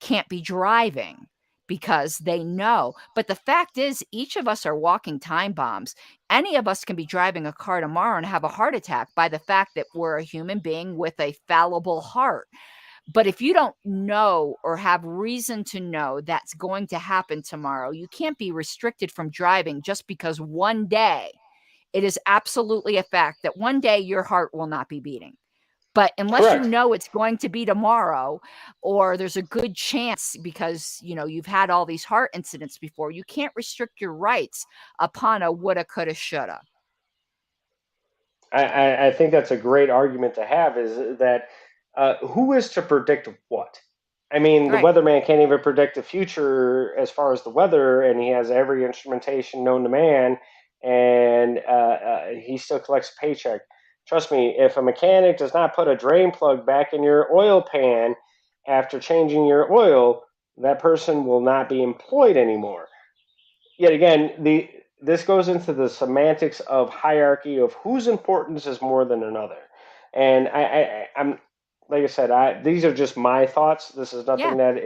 can't be driving, because they know. But the fact is, each of us are walking time bombs. Any of us can be driving a car tomorrow and have a heart attack by the fact that we're a human being with a fallible heart. But if you don't know or have reason to know that's going to happen tomorrow, you can't be restricted from driving just because one day it is absolutely a fact that one day your heart will not be beating. But unless you correct. know it's going to be tomorrow, or there's a good chance because you've had all these heart incidents before, you can't restrict your rights upon a woulda, coulda, shoulda. I think that's a great argument to have, is that who is to predict what? I mean, the Right. weatherman can't even predict the future as far as the weather, and he has every instrumentation known to man, and he still collects a paycheck. Trust me, if a mechanic does not put a drain plug back in your oil pan after changing your oil, that person will not be employed anymore. Yet again, the this goes into the semantics of hierarchy of whose importance is more than another. And I'm like I said, these are just my thoughts. This is Yeah. nothing that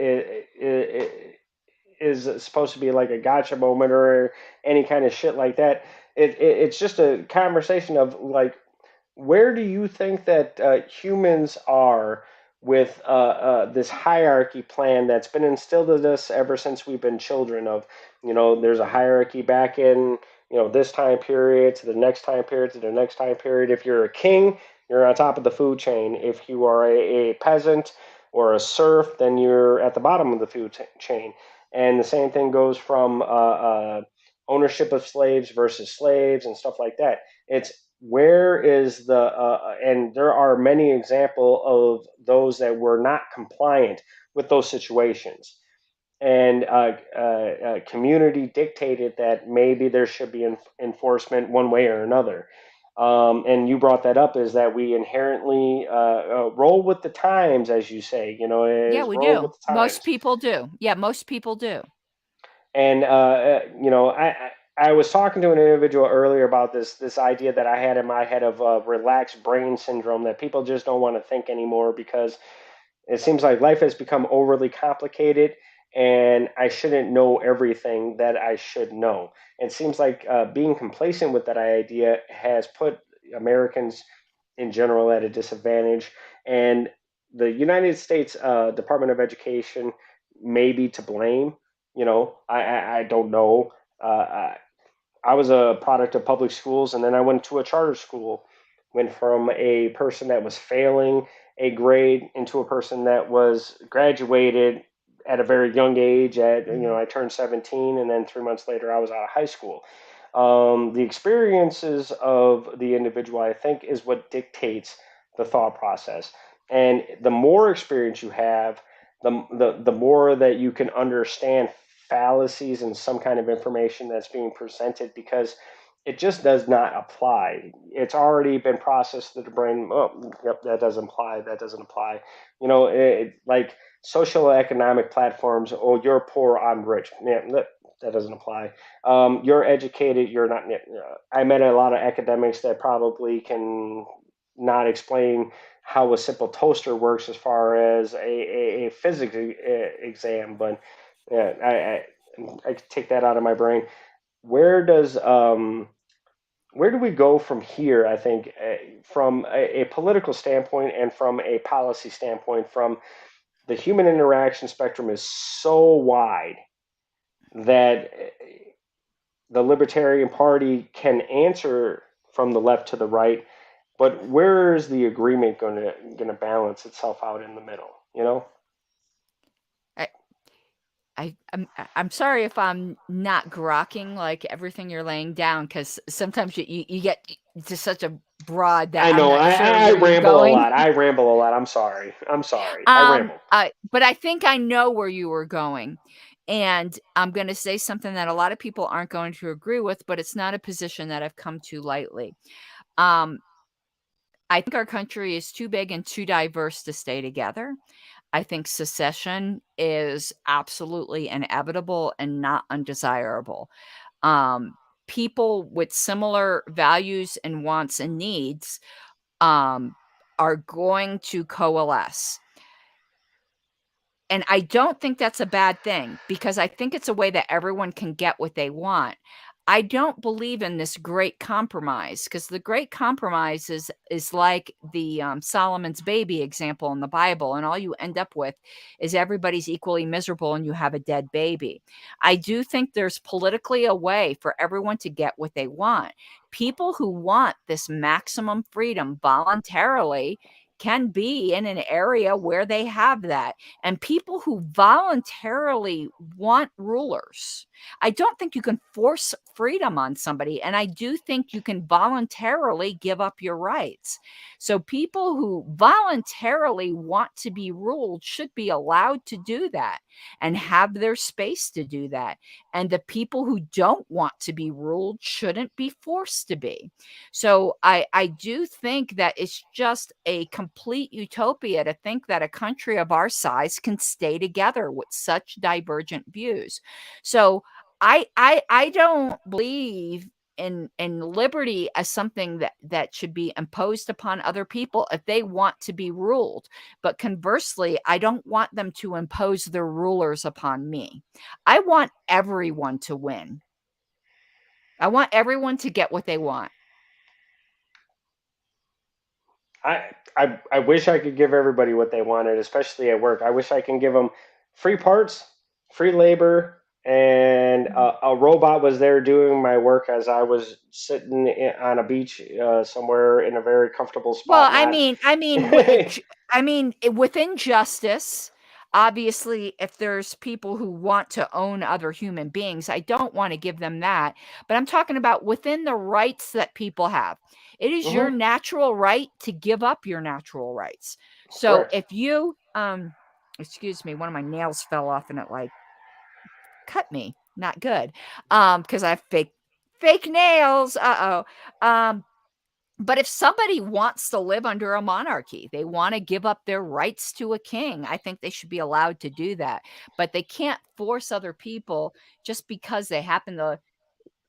is supposed to be like a gotcha moment or any kind of shit like that. It's just a conversation of like, where do you think that humans are with this hierarchy plan that's been instilled in us ever since we've been children? Of, there's a hierarchy back in, this time period to the next time period to the next time period. If you're a king, you're on top of the food chain. If you are a peasant or a serf, then you're at the bottom of the chain. And the same thing goes from ownership of slaves versus slaves and stuff like that. It's where is the and there are many example of those that were not compliant with those situations, and community dictated that maybe there should be enforcement one way or another. And you brought that up, is that we inherently roll with the times, as you say, Yeah, is we roll with do. the Most times. people do. Yeah, most people do. And I was talking to an individual earlier about this idea that I had in my head of relaxed brain syndrome, that people just don't want to think anymore because it seems like life has become overly complicated, and I shouldn't know everything that I should know. It seems like being complacent with that idea has put Americans in general at a disadvantage, and the United States Department of Education may be to blame. I don't know. I was a product of public schools, and then I went to a charter school. Went from a person that was failing a grade into a person that was graduated at a very young age. Mhm. I turned 17, and then 3 months later, I was out of high school. The experiences of the individual, I think, is what dictates the thought process. And the more experience you have, the more that you can understand fallacies and some kind of information that's being presented, because it just does not apply. It's already been processed through the brain. Oh, yep, that doesn't apply. That doesn't apply. Like social economic platforms. Oh, you're poor, I'm rich. Yeah, that doesn't apply. You're educated. You're not. I met a lot of academics that probably can not explain how a simple toaster works as far as a physics exam, but yeah, I could take that out of my brain. Where does where do we go from here? I think from a political standpoint and from a policy standpoint, from the human interaction spectrum is so wide that the Libertarian Party can answer from the left to the right, but where is the agreement going to balance itself out in the middle? I, I'm sorry if I'm not grokking like everything you're laying down, because sometimes you get to such a broad that I I'm know not sure I where you're ramble a going. lot. I ramble a lot. I'm sorry. I'm sorry. I ramble. But I think I know where you were going. And I'm going to say something that a lot of people aren't going to agree with, but it's not a position that I've come to lightly. Um, I think our country is too big and too diverse to stay together. I think secession is absolutely inevitable and not undesirable. Um, People with similar values and wants and needs um, are going to coalesce. And I don't think that's a bad thing, because I think it's a way that everyone can get what they want. I don't believe in this great compromise, because the great compromise is like the Solomon's baby example in the Bible, and all you end up with is everybody's equally miserable and you have a dead baby. I do think there's politically a way for everyone to get what they want. People who want this maximum freedom voluntarily can be in an area where they have that, and people who voluntarily want rulers. I don't think you can force freedom on somebody, and I do think you can voluntarily give up your rights. So people who voluntarily want to be ruled should be allowed to do that and have their space to do that. And the people who don't want to be ruled shouldn't be forced to be. So I do think that it's just a complete utopia to think that a country of our size can stay together with such divergent views. So I don't believe liberty as something that should be imposed upon other people if they want to be ruled. But conversely, I don't want them to impose their rulers upon me. I want everyone to win. I want everyone to get what they want. I wish I could give everybody what they wanted, especially at work. I wish I can give them free parts, free labor, and a robot was there doing my work as I was sitting on a beach somewhere in a very comfortable Well, spot. Not. within justice, obviously, if there's people who want to own other human beings, I don't want to give them that. But I'm talking about within the rights that people have. It is your Hmm. natural right to give up your natural rights. So Correct. if you, excuse me, one of my nails fell off and it like cut me. Not good. Because I have fake nails. But if somebody wants to live under a monarchy, they want to give up their rights to a king, I think they should be allowed to do that. But they can't force other people just because they happen to,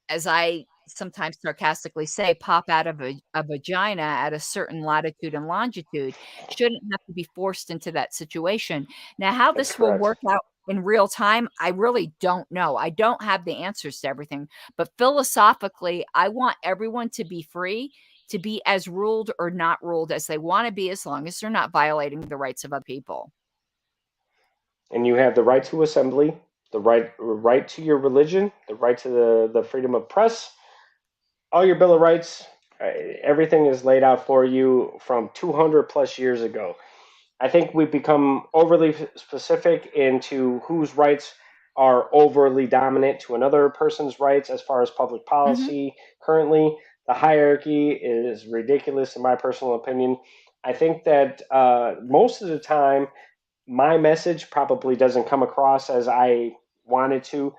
as I sometimes sarcastically say, pop out of a vagina at a certain latitude and longitude, shouldn't have to be forced into that situation. Now, how That's this will correct. work out in real time, I really don't know. I don't have the answers to everything, but philosophically, I want everyone to be free to be as ruled or not ruled as they want to be, as long as they're not violating the rights of other people. And you have the right to assembly, the right to your religion, the right to the freedom of press, all your Bill of Rights. Everything is laid out for you from 200 plus years ago. I think we've become overly specific into whose rights are overly dominant to another person's rights as far as public Hmm. policy. Currently, the hierarchy is ridiculous, in my personal opinion. I think that most of the time, my message probably doesn't come across as I wanted to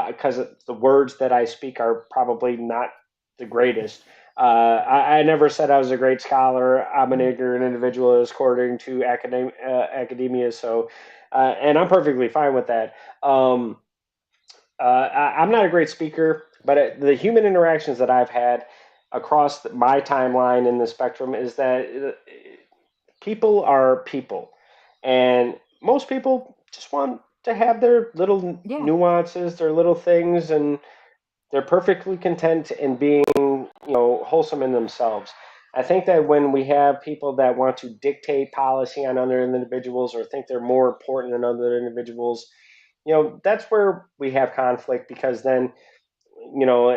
because the words that I speak are probably not the greatest. I never said I was a great scholar. I'm an ignorant individual, according to academia. So, and I'm perfectly fine with that. I'm not a great speaker, but the human interactions that I've had across my timeline in the spectrum is that people are people, and most people just want to have their little Yeah. nuances, their little things, and they're perfectly content in being, wholesome in themselves. I think that when we have people that want to dictate policy on other individuals or think they're more important than other individuals, that's where we have conflict because then you know,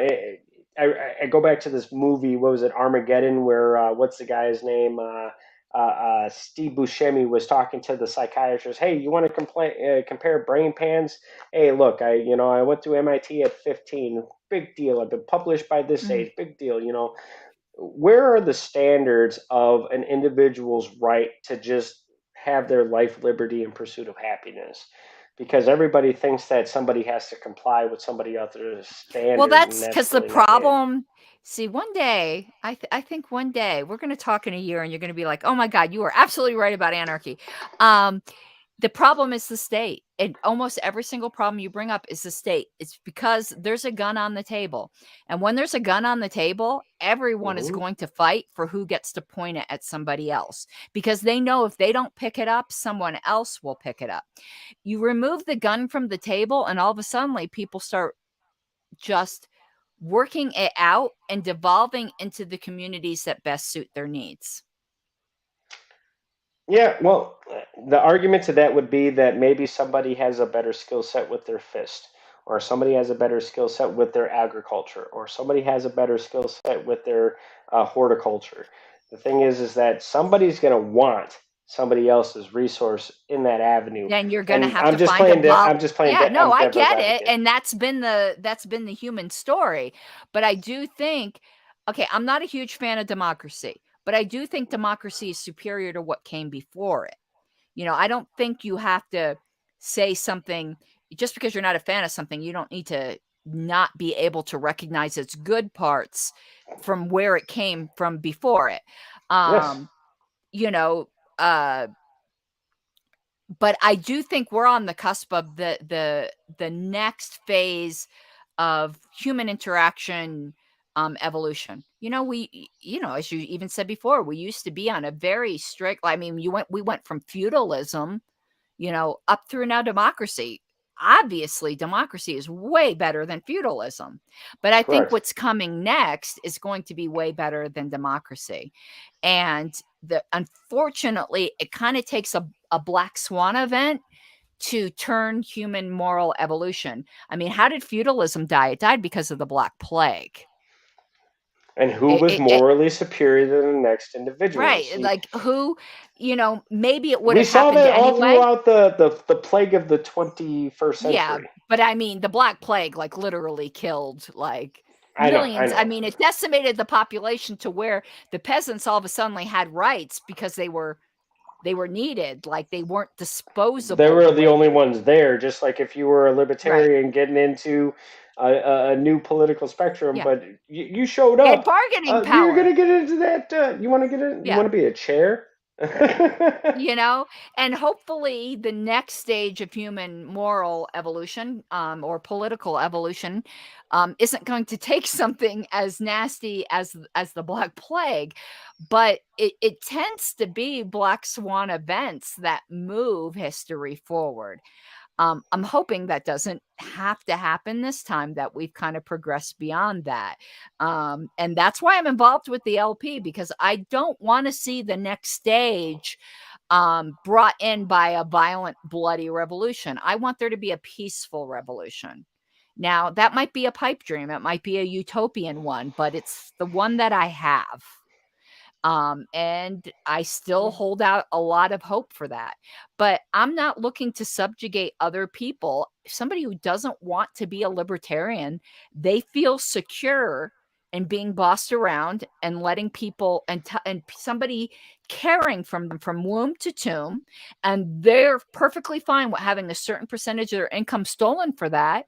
I go back to this movie. What was it, Armageddon? Where what's the guy's name? Steve Buscemi was talking to the psychiatrist. Hey, you want to compare brain pans? Hey, look, I went to MIT at 15. Big deal. I've been published by this Mhm. age. Big deal. Where are the standards of an individual's right to just have their life, liberty, and pursuit of happiness? Because everybody thinks that somebody has to comply with somebody else's Well, standard, and that's that's because the really not it. problem. See, one day, I think one day we're going to talk in a year, and you're going to be like, "Oh my God, you were absolutely right about anarchy." Um, the problem is the state, and almost every single problem you bring up is the state. It's because there's a gun on the table, and when there's a gun on the table, everyone is Hmm. going to fight for who gets to point it at somebody else because they know if they don't pick it up, someone else will pick it up. You remove the gun from the table, and all of a sudden, people start just working it out and devolving into the communities that best suit their needs. Yeah, well, the argument to that would be that maybe somebody has a better skill set with their fist, or somebody has a better skill set with their agriculture, or somebody has a better skill set with their horticulture. The thing is that somebody's going to want somebody else's resource in that avenue, Then you're gonna and have to find a I'm just playing. yeah, no, I'm I devil's get it, advocate. and that's been the human story, but I do think okay, I'm not a huge fan of democracy, but I do think democracy is superior to what came before it. I don't think you have to say something just because you're not a fan of something, you don't need to not be able to recognize its good parts from where it came from before it. Yes. Um, you know, uh but I do think we're on the cusp of the next phase of human interaction evolution. As you even said before, we used to be on a very strict. I mean, we went from feudalism, up through now democracy. Obviously, democracy is way better than feudalism, but I think Correct. what's coming next is going to be way better than democracy. And unfortunately, it kind of takes a black swan event to turn human moral evolution. I mean, how did feudalism die? It died because of the Black Plague. And who It, was it, it morally superior than the next individual? right, See, like who, maybe it would we have saw happened that all anyway. throughout the plague of the 21st Yeah, century. but I mean, the Black Plague, like, literally killed, like, I know, I millions. I know. mean, it decimated the population to where the peasants all of a sudden had rights because they were needed, like, they weren't They disposable were the the way only they were. ones there, just like if you were a Right. libertarian getting into a new political spectrum, Yeah. but you showed You had up. bargaining We were power. going to get into that. You want to get in? You Yeah. want to be a chair? You know, and hopefully the next stage of human moral evolution, or political evolution, isn't going to take something as nasty as the Black Plague, but it tends to be black swan events that move history forward. I'm hoping that doesn't have to happen this time, that we've kind of progressed beyond that. And that's why I'm involved with the LP, because I don't want to see the next stage brought in by a violent, bloody revolution. I want there to be a peaceful revolution. Now, that might be a pipe dream, it might be a utopian one, but it's the one that I have. And I still hold out a lot of hope for that. But I'm not looking to subjugate other people. Somebody who doesn't want to be a libertarian, they feel secure in being bossed around and letting people and somebody caring from them from womb to tomb, and they're perfectly fine with having a certain percentage of their income stolen for that.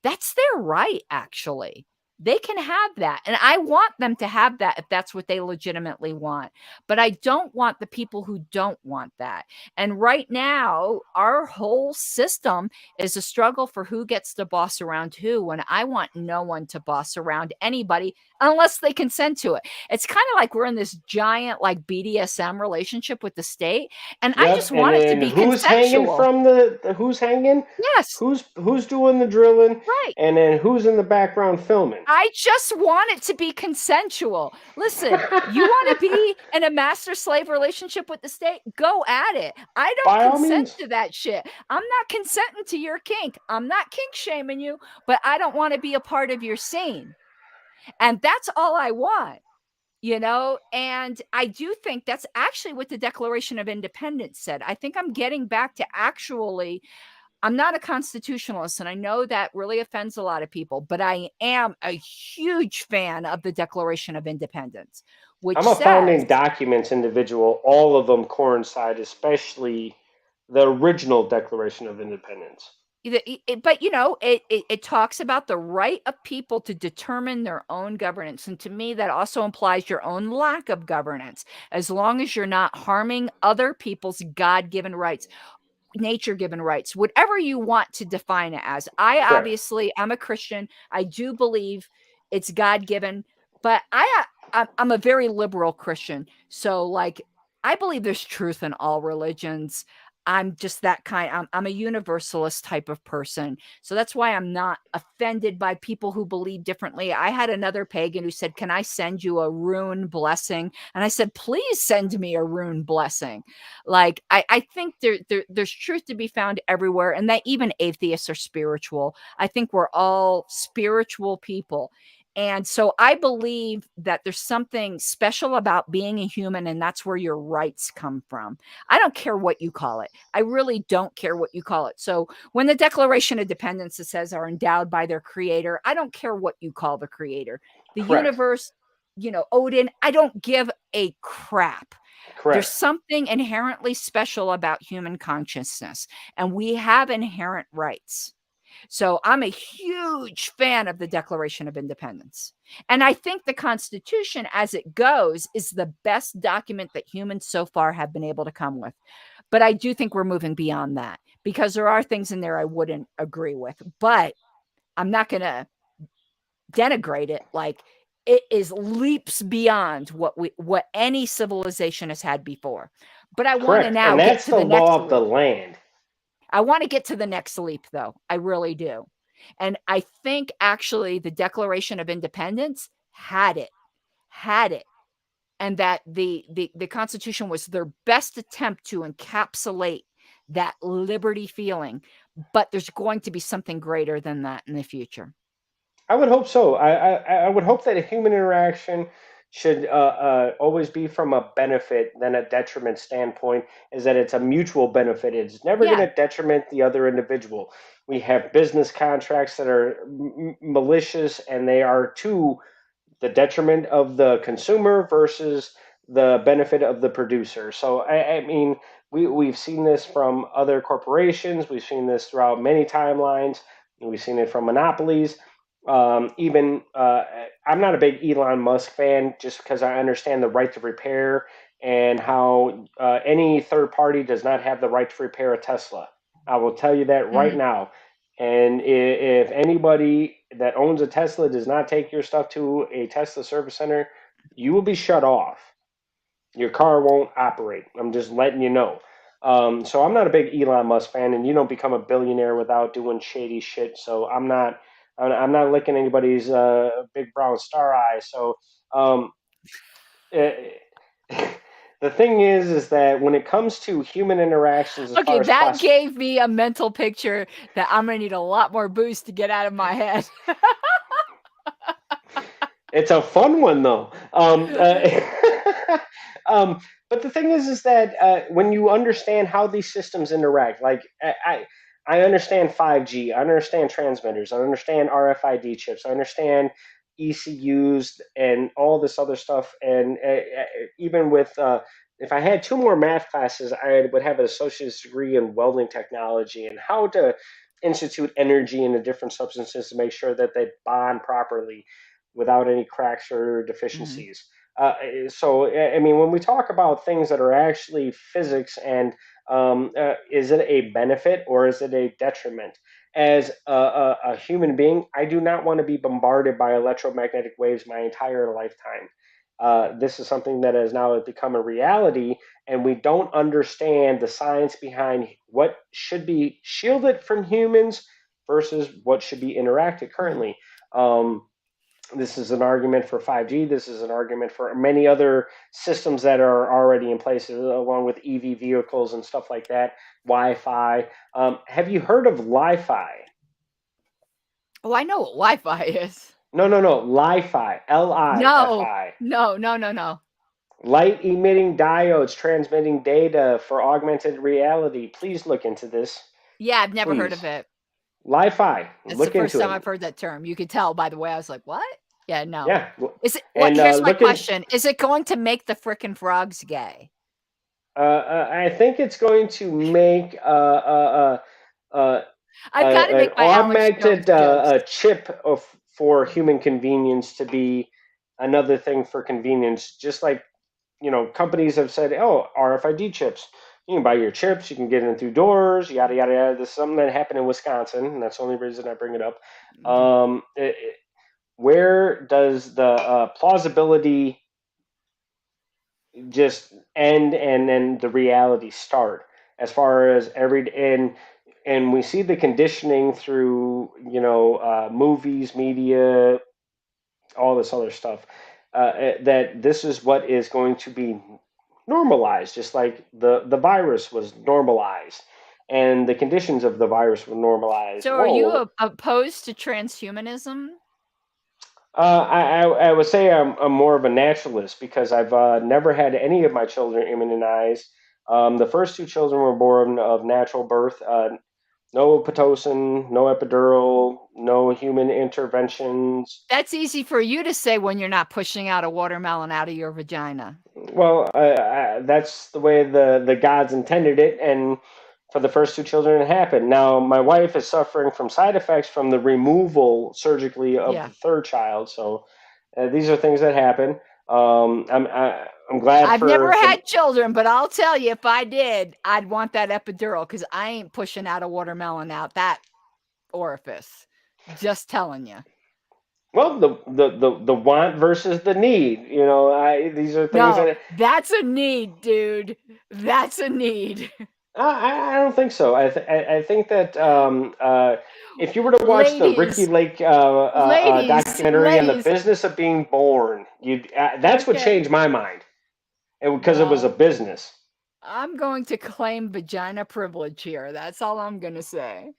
That's their right, actually. They can have that. And I want them to have that if that's what they legitimately want. But I don't want the people who don't want that. And right now, our whole system is a struggle for who gets to boss around who. And I want no one to boss around anybody unless they consent to it. It's kind of like we're in this giant, like, BDSM relationship with the state. And I Yep. just And want it to then be who's hanging consensual. from who's hanging? Yes, Who's doing the drilling? right. And then who's in the background filming? I just want it to be consensual. Listen, you want to be in a master slave relationship with the state? Go at it. I don't By all consent means. to that shit. I'm not consenting to your kink. I'm not kink shaming you, but I don't want to be a part of your scene. And that's all I want. And I do think that's actually what the Declaration of Independence said. I think I'm getting back to actually, I'm not a constitutionalist, and I know that really offends a lot of people, but I am a huge fan of the Declaration of Independence, which I'm a says, founding documents individual. All of them coincide, especially the original Declaration of Independence. but it talks about the right of people to determine their own governance, and to me that also implies your own lack of governance, as long as you're not harming other people's God-given rights, nature given rights, whatever you want to define it as. Correct. I'm a Christian. I do believe it's God given, but I'm a very liberal Christian. So, like, I believe there's truth in all religions. I'm just that kind. I'm a universalist type of person. So that's why I'm not offended by people who believe differently. I had another pagan who said, "Can I send you a rune blessing?" And I said, "Please send me a rune blessing." Like, I think there's truth to be found everywhere, and that even atheists are spiritual. I think we're all spiritual people. And so I believe that there's something special about being a human, and that's where your rights come from. I don't care what you call it. I really don't care what you call it. So when the Declaration of Independence says are endowed by their creator, I don't care what you call the creator. The Correct. universe, Odin, I don't give a crap. There's Correct. something inherently special about human consciousness, and we have inherent rights. So I'm a huge fan of the Declaration of Independence. And I think the Constitution, as it goes, is the best document that humans so far have been able to come with. But I do think we're moving beyond that, because there are things in there I wouldn't agree with. But I'm not going to denigrate it. Like, it is leaps beyond what any civilization has had before. But I want to Correct. And now get that's to the the next law of the leap. land. I want to get to the next leap, though. I really do. And I think actually the Declaration of Independence had it, and that the Constitution was their best attempt to encapsulate that liberty feeling. But there's going to be something greater than that in the future. I would hope so. I would hope that a human interaction should always be from a benefit than a detriment standpoint, is that it's a mutual benefit. It's never going Yeah. to detriment the other individual. We have business contracts that are malicious, and they are to the detriment of the consumer versus the benefit of the producer. So I mean, we've seen this from other corporations. We've seen this throughout many timelines. We've seen it from monopolies. Even I'm not a big Elon Musk fan, just because I understand the right to repair and how any third party does not have the right to repair a Tesla. I will tell you that right Mhm. now. And if anybody that owns a Tesla does not take your stuff to a Tesla service center, you will be shut off. Your car won't operate. I'm just letting you know. So I'm not a big Elon Musk fan, and you don't become a billionaire without doing shady shit. So I'm not. I'm not licking anybody's big brown star eye. So um, eh, the thing is that when it comes to human interactions, as Okay, far as that gave me a mental picture that I'm gonna need a lot more booze to get out of my head. it's a fun one though. Um, but the thing is that when you understand how these systems interact, like I understand 5G, I understand transmitters, I understand RFID chips, I understand ECUs and all this other stuff, and even with if I had two more math classes, I would have an associate's degree in welding technology and how to institute energy into different substances to make sure that they bond properly without any cracks or Mhm. deficiencies. So, I mean, when we talk about things that are actually physics, and is it a benefit or is it a detriment? As a human being, I do not want to be bombarded by electromagnetic waves my entire lifetime. This is something that has now become a reality, and we don't understand the science behind what should be shielded from humans versus what should be interacted Mhm. currently. Um, this is an argument for 5G. This is an argument for many other systems that are already in place, along with EV vehicles and stuff like that, Wi Fi. Have you heard of Li Fi? Oh, I know what Wi-Fi is. No, no, no. Li Fi. L I F No. I. No, no, no, no. Light emitting diodes transmitting data for augmented reality. Please look into this. Yeah, I've never heard Please. of it. Li Fi. It's the Look first into time it. I've heard that term. You could tell by the way I was like, "What?" Yeah, no. Yeah. Is it what And here's my look at question. Is it going to make the frickin' frogs gay? I think it's going to make uh, I've gotta an make my Alex Jones augmented jokes. a chip for human convenience to be another thing for convenience. Just like companies have said, oh, RFID chips. You can buy your chips. You can get in through doors. Yada yada yada. This is something that happened in Wisconsin, and that's the only reason I bring it up. Mhm. Where does the plausibility just end and then the reality start, as far as and we see the conditioning through movies, media, all this other stuff, that this is what is going to be normalized, just like the virus was normalized and the conditions of the virus were normalized. So are you Whoa. opposed to transhumanism? I would say I'm more of a naturalist because I've never had any of my children immunized. The first two children were born of natural birth. No Pitocin, no epidural, no human interventions. That's easy for you to say when you're not pushing out a watermelon out of your vagina. Well, that's the way the gods intended it, and for the first two children, it happened. Now, my wife is suffering from side effects from the removal surgically of Yeah. the third child. So these are things that happen. I'm glad I've never for the. had children, but I'll tell you, if I did, I'd want that epidural because I ain't pushing out a watermelon out that orifice. Just telling you. Well, the want versus the need. These are things No, that that's a need, dude. That's a need. I don't think so. I think that if you were to watch the Ricky Ladies, Lake ladies, documentary on the ladies. business of being born, that's what Okay. changed my mind, because it was a Well, business. I'm going to claim vagina privilege here. That's all I'm going to say.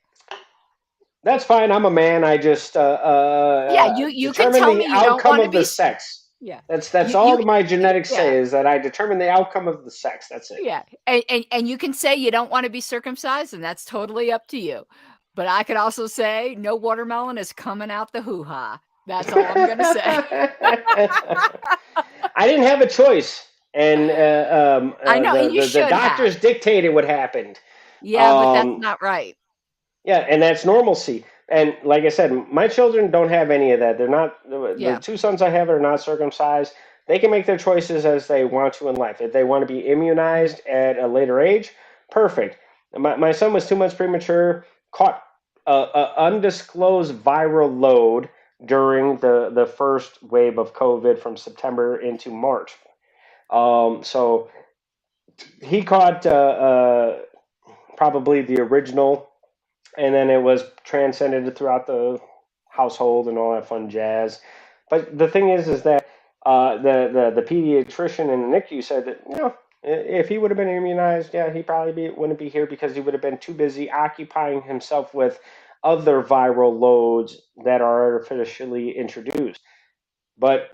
That's fine. I'm a man. I just Yeah, you can determine tell the me you don't outcome want to of the be sex. yeah. That's You all my genetics say, yeah. is that I determine the outcome of the sex. That's it. Yeah. And you can say you don't want to be circumcised, and that's totally up to you. But I could also say no watermelon is coming out the hoo-ha. That's all I'm going to say. I didn't have a choice, and I know, and you the should doctors have. dictated what happened. Yeah, but that's Um, not right. yeah, and that's normalcy. And like I said, my children don't have any of that. They're not, the Yeah. two sons I have are not circumcised. They can make their choices as they want to in life. If they want to be Mhm. immunized at a later age, perfect. My son was 2 months premature, caught a undisclosed viral load during the first wave of COVID from September into March. So he caught probably the original, and then it was transcended throughout the household and all that fun jazz. But the thing is that the pediatrician in the NICU said that, if he would have been immunized, yeah, he probably wouldn't be here, because he would have been too busy occupying himself with other viral loads that are artificially introduced. But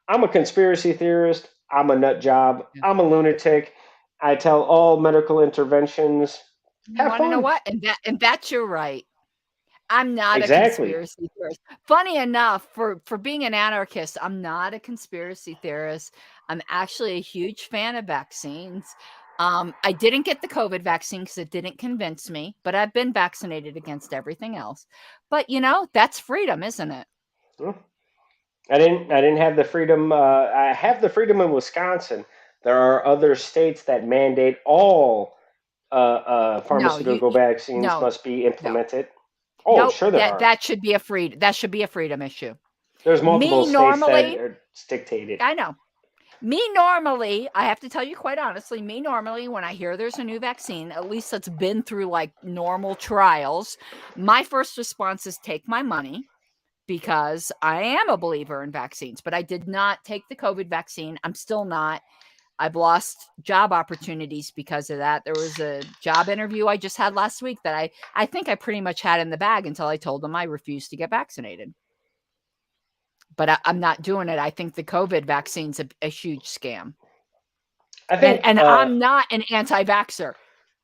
I'm a conspiracy theorist. I'm a nut job. Yeah. I'm a lunatic. I tell all medical interventions, You have wanna know fun. what? And that's your right. I'm not a Exactly. conspiracy theorist. Funny enough, for being an anarchist, I'm not a conspiracy theorist. I'm actually a huge fan of vaccines. I didn't get the COVID vaccine because it didn't convince me, but I've been vaccinated against everything else. But, that's freedom, isn't it? Hmm. I didn't have the freedom. I have the freedom in Wisconsin. There are other states that mandate all No, you pharmaceutical you vaccines no, must be no. implemented. Oh, Nope, sure there that are. that should be a freedom issue. There's multiple Me states that normally are dictated. I know. Me normally, I have to tell you quite honestly, me normally, when I hear there's a new vaccine, at least that's been through like normal trials, my first response is take my money because I am a believer in vaccines, but I did not take the COVID vaccine. I'm still not. I've lost job opportunities because of that. There was a job interview I just had last week that I think I pretty much had in the bag until I told them I refused to get vaccinated. But I'm not doing it. I think the COVID vaccine's a huge scam. I And think. and I'm not an anti-vaxxer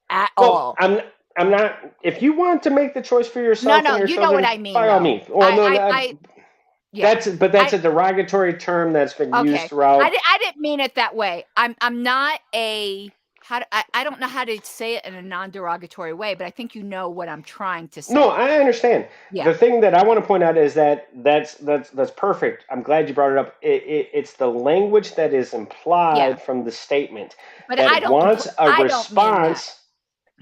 at Well, all. I'm not. If you want to make the choice for No, yourself and no, your you know what children, I mean, by all though. means. Well, no, no, I yeah. that's I a derogatory term that's been used okay. throughout. I didn't mean it that way. I'm not a I don't know how to say it in a non-derogatory way, but I think you know what I'm trying to No, say. I understand. Yeah, The thing that I want to point out is that that's perfect. I'm glad you brought it up. It's the language that is yeah. implied from the statement But that wants a I don't mean that. response.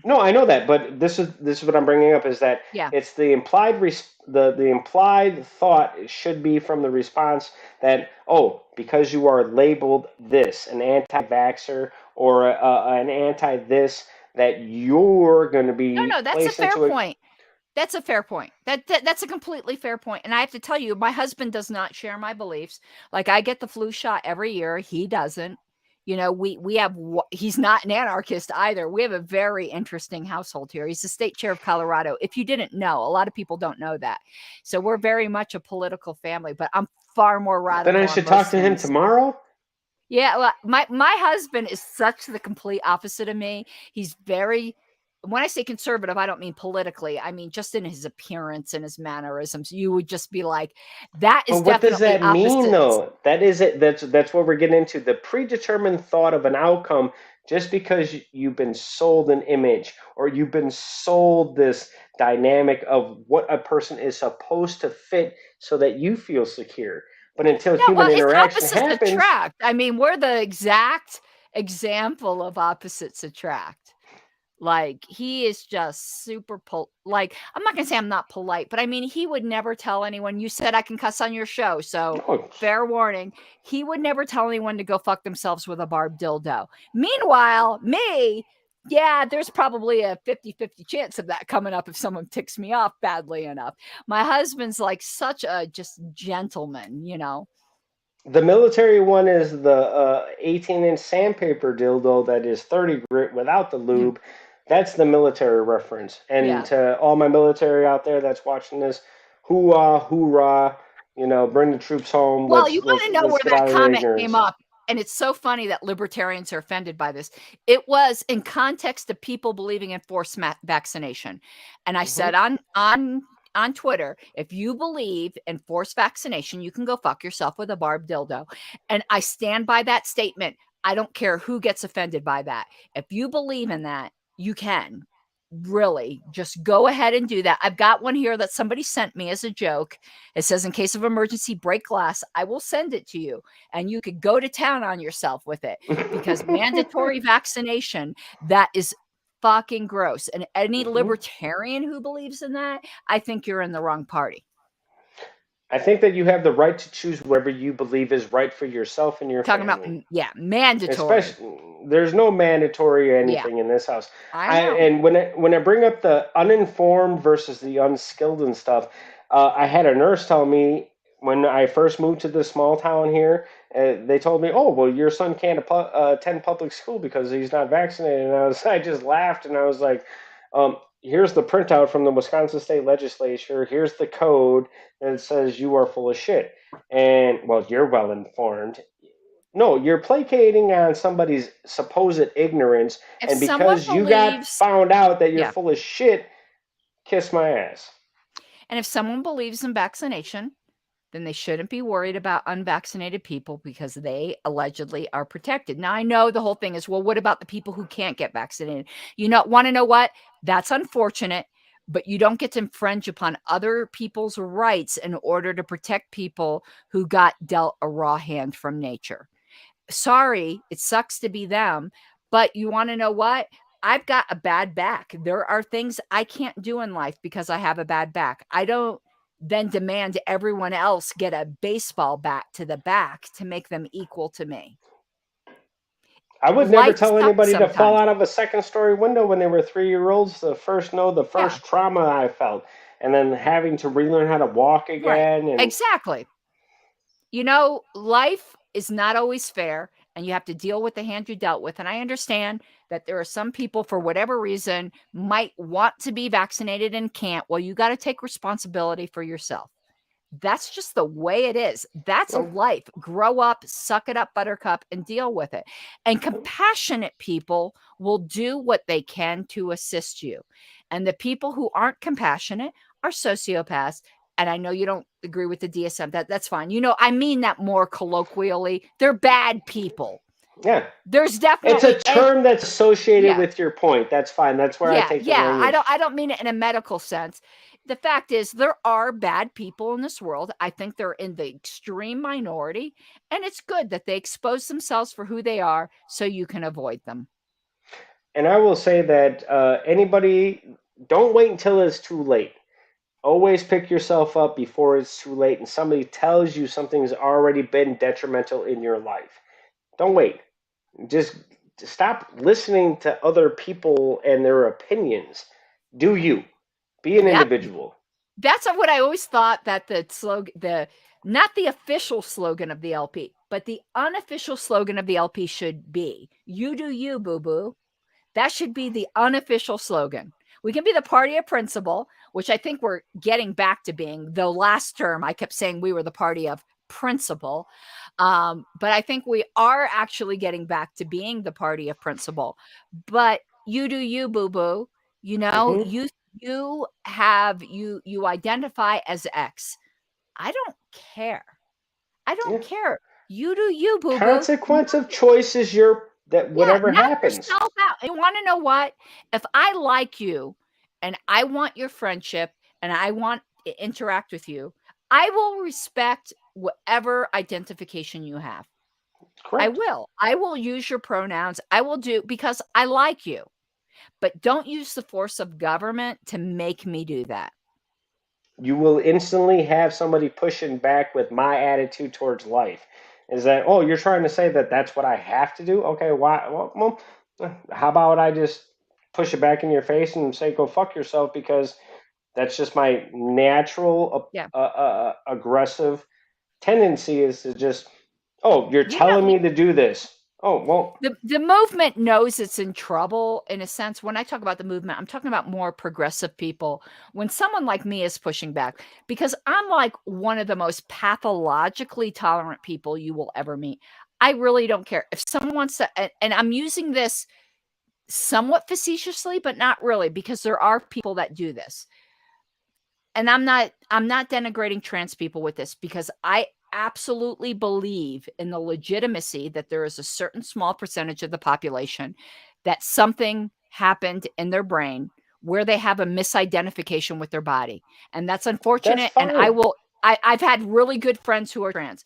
No, I know that, but this is what I'm bringing up, is that Yeah. it's the implied the implied thought should be from the response that, oh, because you are labeled this, an anti-vaxxer, or an anti this, that you're going to No, be no, that's a placed fair into it. point. That's a fair point. That's a completely fair point, and I have to tell you, my husband does not share my beliefs. Like, I get the flu shot every year, he doesn't. We have he's not an anarchist either. We have a very interesting household here. He's the state chair of Colorado. If you didn't know, a lot of people don't know that. So we're very much a political family, but I'm far more Then I radical on should talk most to him things. tomorrow. Yeah, well, my husband is such the complete opposite of me. He's very when I say conservative, I don't mean politically. I mean just in his appearance and his mannerisms. You would just be like, that But is what does definitely that mean, opposites. though? That is it. That's what we're getting into. The predetermined thought of an outcome, just because you've been sold an image, or you've been sold this dynamic of what a person is supposed to fit, so that you feel secure. But until No, human well, it's interaction opposites happens, attract. I mean, we're the exact example of opposites attract. Like, he is just super like, I'm not gonna say I'm not polite, but I mean, he would never tell anyone, "You said I can cuss on your show, so Oh, fair warning." He would never tell anyone to go fuck themselves with a barbed dildo. Meanwhile, me, yeah, there's probably a 50-50 chance of that coming up if someone ticks me off badly enough. My husband's like such a just gentleman, you know? the military one is the 18-inch sandpaper dildo that is 30 grit without the Yeah. lube. That's the military reference. And Yeah. to all my military out there that's watching this, hoorah, hoorah! You know, bring the troops home. Well, you wanna know Let's where get that out of the comment came ignorance. up, and it's so funny that libertarians are offended by this. It was in context of people believing in forced vaccination, and I Hmm. said on Twitter, "If you believe in forced vaccination, you can go fuck yourself with a barbed dildo," and I stand by that statement. I don't care who gets offended by that. If you believe in that, you can. Really, just go ahead and do that. I've got one here that somebody sent me as a joke. It says, "In case of emergency, break glass. I will send it to you, and you could go to town on yourself with it because mandatory vaccination, that is fucking gross." And any Hmm. libertarian who believes in that, I think you're in the wrong party. I think that you have the right to choose whatever you believe is right for yourself and your Talking about, family. yeah, mandatory. Especially, there's no mandatory Yeah, anything in this house. I I know. and when I bring up the uninformed versus the unskilled and stuff, I had a nurse tell me when I first moved to this small town here. They told me, "Oh, well, your son can't attend public school because he's not vaccinated." And I just laughed and I was like, "Here's the printout from the Wisconsin State Legislature. Here's the code that says you are full of shit." And well, you're well informed. No, you're placating on somebody's supposed ignorance, If and someone because you got believes, found out that you're yeah, full of shit, kiss my ass. and if someone believes in vaccination, then they shouldn't be worried about unvaccinated people because they allegedly are protected. Now, I know the whole thing is, well, what about the people who can't get vaccinated? You know, want to know what? That's unfortunate, but you don't get to infringe upon other people's rights in order to protect people who got dealt a raw hand from nature. Sorry, it sucks to be them, but you want to know what? I've got a bad back. There are things I can't do in life because I have a bad back. I don't then demand everyone else get a baseball bat to the back to make them equal to me. I would never Life tell sucks anybody to fall sometimes. out of a second story window when they were 3 year olds. The Yeah, first trauma I felt, and then having to relearn how to walk right. again. And Exactly. You know, life is not always fair and you have to deal with the hand you dealt with. And I understand that there are some people, for whatever reason, might want to be vaccinated and can't. Well, you got to take responsibility for yourself. That's just the way it is. That's well, life. Grow up, suck it up, buttercup, and deal with it. And compassionate people will do what they can to assist you. And the people who aren't compassionate are sociopaths. And I know you don't agree with the DSM. That's fine. You know, I mean that more colloquially. They're bad people. yeah, There's it's a definitely, and term that's associated yeah, with your point. That's fine. That's where I yeah, take the yeah. I language. don't mean it in a medical sense. The fact is there are bad people in this world. I think they're in the extreme minority, and it's good that they expose themselves for who they are so you can avoid them. And I will say that anybody, don't wait until it's too late. Always pick yourself up before it's too late and somebody tells you something's already been detrimental in your life. Don't wait. Just stop listening to other people and their opinions. Do you. Be an Yep. individual. That's what I always thought that the slogan, the not the official slogan of the LP, but the unofficial slogan of the LP should be, "You do you, boo boo." That should be the unofficial slogan. We can be the party of principle, which I think we're getting back to being. The last term, I kept saying we were the party of principle. But I think we are actually getting back to being the party of principle. But you do you, boo boo. You know, Hmm. you identify as X. I don't care. I Yeah. don't care. You do you, boo boo. Consequence of choice is your that Yeah, whatever knock happens. yourself out. You wanna know what? If I like you and I want your friendship and I want to interact with you, I will respect whatever identification you have. I Correct. will. I will use your pronouns. I will do because I like you. but don't use the force of government to make me do that. You will instantly have somebody pushing back with my attitude towards life. Is that, oh, you're trying to say that that's what I have to do? Okay, why? How about I just push it back in your face and say, go fuck yourself, because that's just my natural Yeah. aggressive tendency is to just, oh, you're You know, telling me to do this. Oh, well, the movement knows it's in trouble in a sense. When I talk about the movement, I'm talking about more progressive people. When someone like me is pushing back, because I'm like one of the most pathologically tolerant people you will ever meet. I really don't care if someone wants to, and I'm using this somewhat facetiously, but not really, because there are people that do this. And I'm not denigrating trans people with this, because I absolutely believe in the legitimacy that there is a certain small percentage of the population that something happened in their brain where they have a misidentification with their body. And that's that's unfortunate. And fine. I've had really good friends who are trans.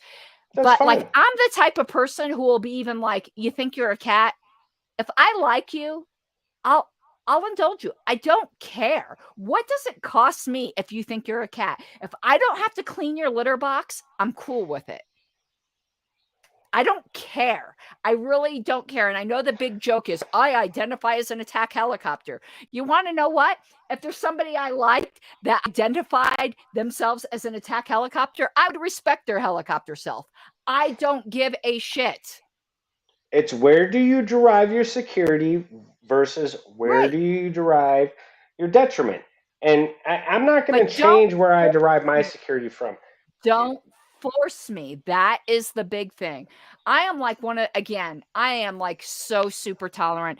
That's But like fine. I'm the type of person who will be even like, you think you're a cat? If I like you, I'll I'll indulge you. I don't care. What does it cost me if you think you're a cat? If I don't have to clean your litter box, I'm cool with it. I don't care. I really don't care. And I know the big joke is I identify as an attack helicopter. You want to know what? If there's somebody I liked that identified themselves as an attack helicopter, I would respect their helicopter self. I don't give a shit. It's where do you derive your security versus where Right. do you derive your detriment. And I'm not going to But don't change where I force derive my me. security from. Don't force me. That is the big thing. I am like one of again, I am like so super tolerant.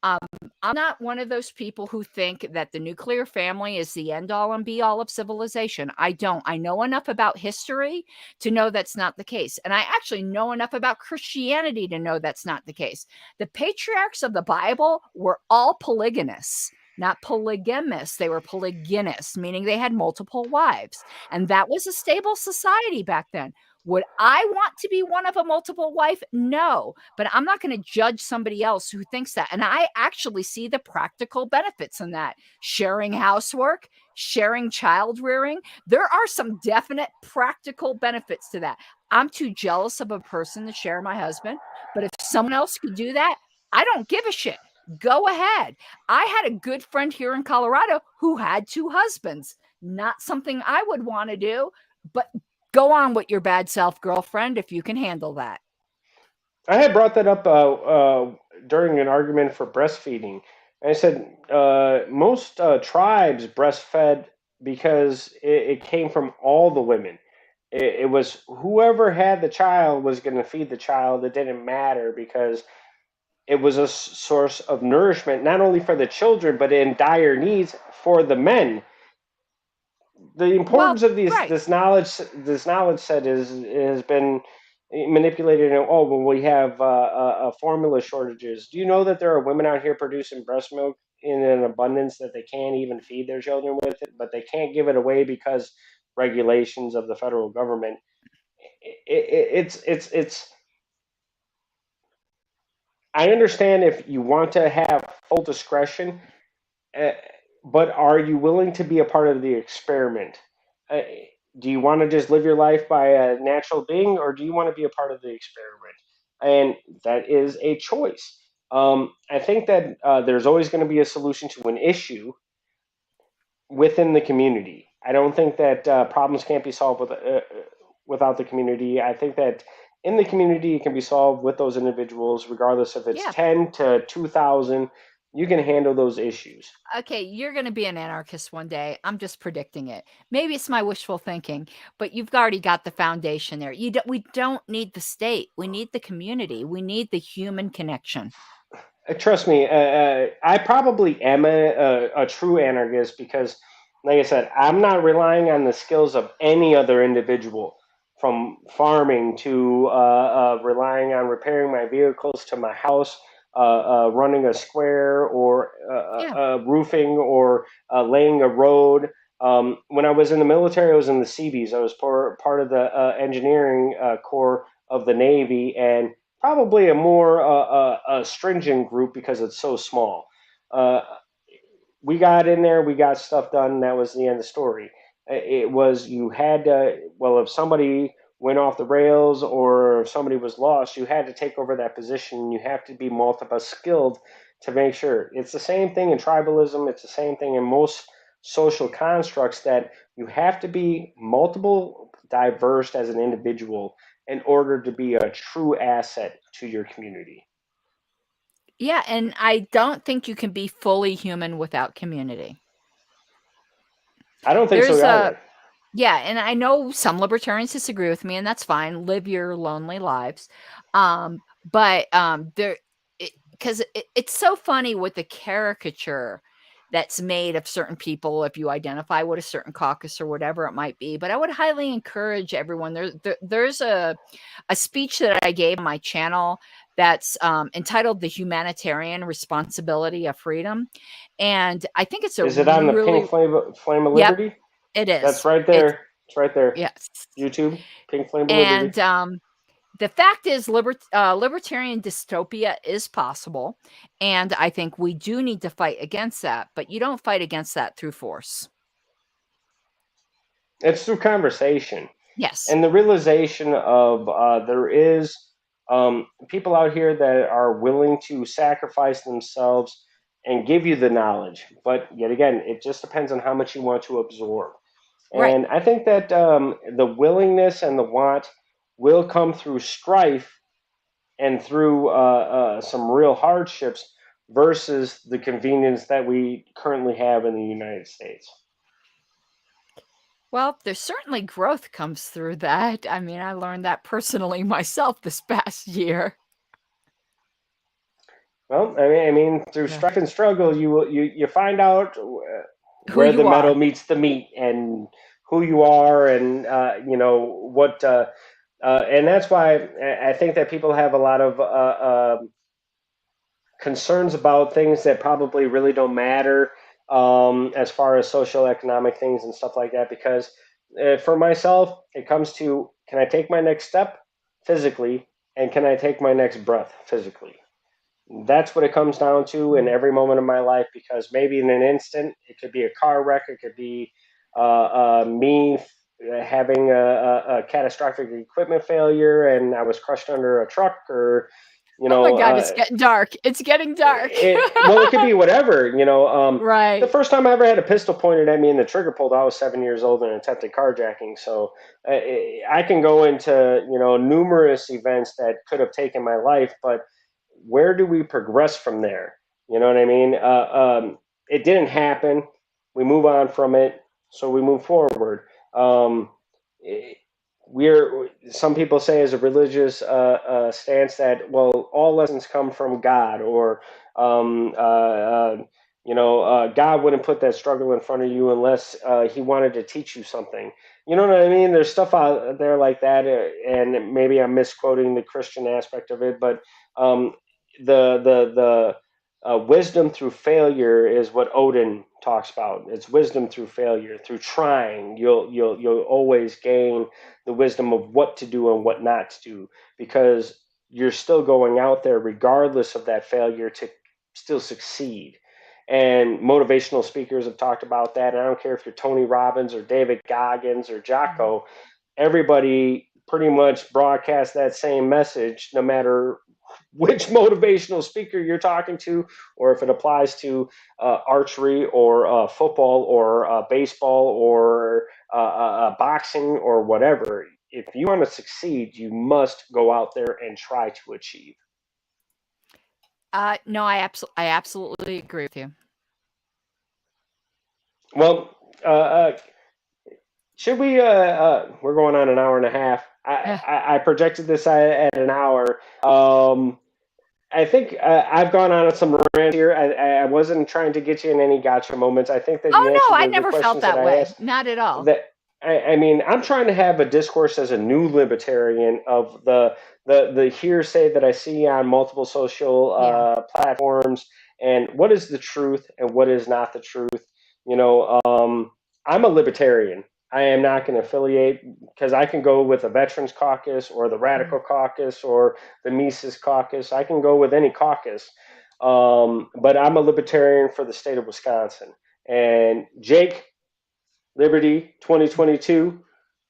Um, I'm not one of those people who think that the nuclear family is the end all and be all of civilization. I don't. I know enough about history to know that's not the case. And I actually know enough about Christianity to know that's not the case. The patriarchs of the Bible were all polygamists. Not polygamous, they were polygynous, meaning they had multiple wives. And that was a stable society back then. Would I want to be one of a multiple wife? No, but I'm not going to judge somebody else who thinks that. And I actually see the practical benefits in that. Sharing housework, sharing child rearing. There are some definite practical benefits to that. I'm too jealous of a person to share my husband, but if someone else could do that, I don't give a shit. Go ahead. I had a good friend here in Colorado who had two husbands. Not something I would want to do, but go on with your bad self, girlfriend, if you can handle that. I had brought that up during an argument for breastfeeding. I said most tribes breastfed because it came from all the women. It was whoever had the child was going to feed the child. It didn't matter because it was a source of nourishment, not only for the children, but in dire needs for the men. The Well, importance of right. this knowledge set is has been manipulated. Oh, well, we have formula shortages. Do you know that there are women out here producing breast milk in an abundance that they can't even feed their children with it, but they can't give it away because regulations of the federal government. It's I understand if you want to have full discretion, uh, but are you willing to be a part of the experiment? Uh, do you want to just live your life by a natural being, or do you want to be a part of the experiment? And that is a choice. I think that there's always going to be a solution to an issue within the community. I don't think that problems can't be solved without the community. I think that in the community, it can be solved with those individuals, regardless if it's Yeah. 10 to 2,000. You can handle those issues. Okay, you're going to be an anarchist one day. I'm just predicting it. Maybe it's my wishful thinking, but you've already got the foundation there. We don't need the state. We need the community. We need the human connection. Trust me, I probably am a true anarchist because, like I said, I'm not relying on the skills of any other individual, from farming to relying on repairing my vehicles to my house, running a square or Yeah. roofing or laying a road. When I was in the military, I was in the Seabees. I was part of the engineering corps of the Navy, and probably a more stringent group because it's so small. we got in there, we got stuff done, and that was the end of the story. It was you had to, well, if somebody went off the rails or if somebody was lost, you had to take over that position. You have to be multiple skilled to make sure. It's the same thing in tribalism, it's the same thing in most social constructs that you have to be multiple diverse as an individual in order to be a true asset to your community. Yeah, and I don't think you can be fully human without community. I don't think so There's a either. Yeah, and I know some libertarians disagree with me, and that's fine. Live your lonely lives. But there, because it's so funny with the caricature that's made of certain people if you identify with a certain caucus or whatever it might be. But I would highly encourage everyone. There's a speech that I gave on my channel that's entitled "The Humanitarian Responsibility of Freedom," and I think it's a Is it on the really pink flame of yep, liberty? it That's is. right It's there. It's right there. yes. YouTube, pink flame of liberty. And the fact is, libertarian dystopia is possible. And I think we do need to fight against that. But you don't fight against that through force. It's through conversation Yes. and the realization of there is people out here that are willing to sacrifice themselves and give you the knowledge. But yet again, it just depends on how much you want to absorb. Right. And I think that the willingness and the want will come through strife and through some real hardships versus the convenience that we currently have in the United States. Well, there's certainly growth comes through that. I mean, I learned that personally myself this past year. Well, I mean, through Yeah. strife and struggle, you find out Who where the you metal are. meets the meat, and who you are, and what. And that's why I think that people have a lot of concerns about things that probably really don't matter as far as social economic things and stuff like that. Because for myself, it comes to, can I take my next step physically, and can I take my next breath physically? That's what it comes down to in Mhm. every moment of my life. Because maybe in an instant, it could be a car wreck, it could be me having a catastrophic equipment failure, and I was crushed under a truck, or you Oh my know, God, it's getting dark. It's getting dark. well, it could be whatever. The Right. first time I ever had a pistol pointed at me and the trigger pulled, I was 7 years old and attempted carjacking. So I can go into numerous events that could have taken my life, but where do we progress from there? You know what I mean? It didn't happen. We move on from it, so we move forward. Um, eh, we're Some people say as a religious stance that, well, all lessons come from God, or um, uh, uh, God wouldn't put that struggle in front of you unless He wanted to teach you something. You know what I mean? There's stuff out there like that, and maybe I'm misquoting the Christian aspect of it, but um, the wisdom through failure is what Odin talks about. It's wisdom through failure, through trying. You'll always gain the wisdom of what to do and what not to do, because you're still going out there regardless of that failure to still succeed. And motivational speakers have talked about that. And I don't care if you're Tony Robbins or David Goggins or Mhm. Jocko, everybody pretty much broadcasts that same message, no matter which motivational speaker you're talking to, or if it applies to archery or football or baseball or boxing or whatever. If you want to succeed, you must go out there and try to achieve. No, I absolutely agree with you. Well, should we? We're going on an hour and a half. Yeah. I projected this at an hour. I think I've gone on some rant here. I wasn't trying to get you in any gotcha moments. I think that you Oh no, answered I the never felt questions that that I way. asked. Not at all. That I mean, I'm trying to have a discourse as a new libertarian of the hearsay that I see on multiple social Yeah. platforms, and what is the truth and what is not the truth. You know, I'm a libertarian. I am not going to affiliate, because I can go with the Veterans Caucus or the Mhm. Radical Caucus or the Mises Caucus. I can go with any caucus. But I'm a libertarian for the state of Wisconsin. And Jake, Liberty 2022,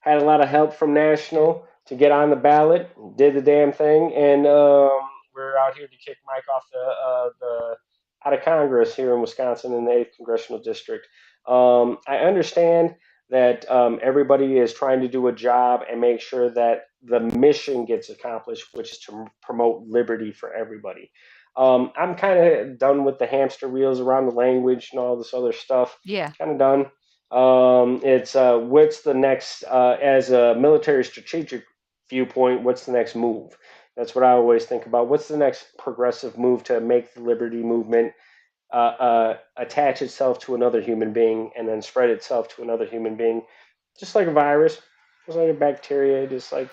had a lot of help from National to get on the ballot, did the damn thing, and we're out here to kick Mike off the out of Congress here in Wisconsin in the 8th congressional district. I understand that everybody is trying to do a job and make sure that the mission gets accomplished, which is to promote liberty for everybody. I'm kind of done with the hamster wheels around the language and all this other stuff. Yeah. Kind of done. It's what's the next, as a military strategic viewpoint, what's the next move? That's what I always think about. What's the next progressive move to make the liberty movement attach itself to another human being and then spread itself to another human being, just like a virus, just like a bacteria, just like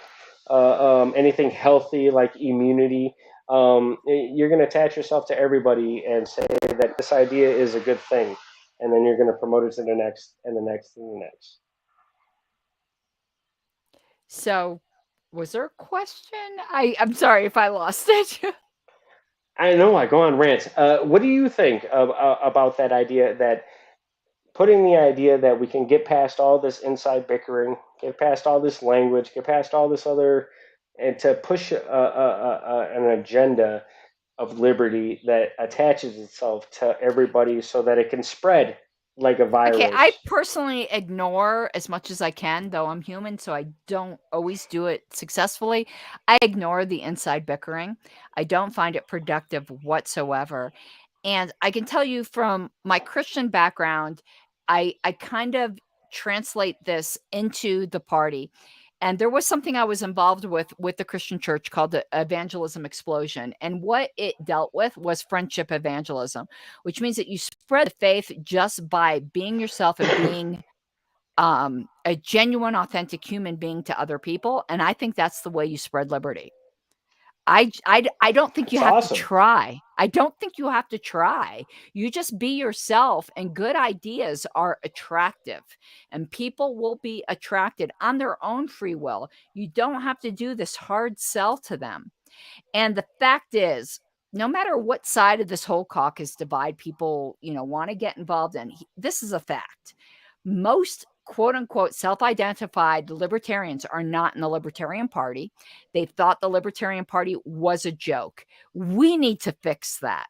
anything healthy like immunity. You're going to attach yourself to everybody and say that this idea is a good thing, and then you're going to promote it to the next and the next and the next. So, was there a question? I'm sorry if I lost it. I know I go on rants. What do you think about that idea, that putting the idea that we can get past all this inside bickering, get past all this language, get past all this other, and to push an agenda of liberty that attaches itself to everybody so that it can spread like a Okay, I virus? personally ignore as much as I can, though I'm human, so I don't always do it successfully. I ignore the inside bickering. I don't find it productive whatsoever. And I can tell you from my Christian background, I kind of translate this into the party. And there was something I was involved with the Christian church called the Evangelism Explosion. And what it dealt with was friendship evangelism, which means that you spread the faith just by being yourself and being a genuine, authentic human being to other people. And I think that's the way you spread liberty. I don't think you That's have to awesome. try. I don't think you have to try. You just be yourself, and good ideas are attractive, and people will be attracted on their own free will. You don't have to do this hard sell to them. And the fact is, no matter what side of this whole caucus divide people, want to get involved in, this is a fact. Most quote unquote self-identified libertarians are not in the Libertarian Party. They thought the Libertarian Party was a joke. We need to fix that.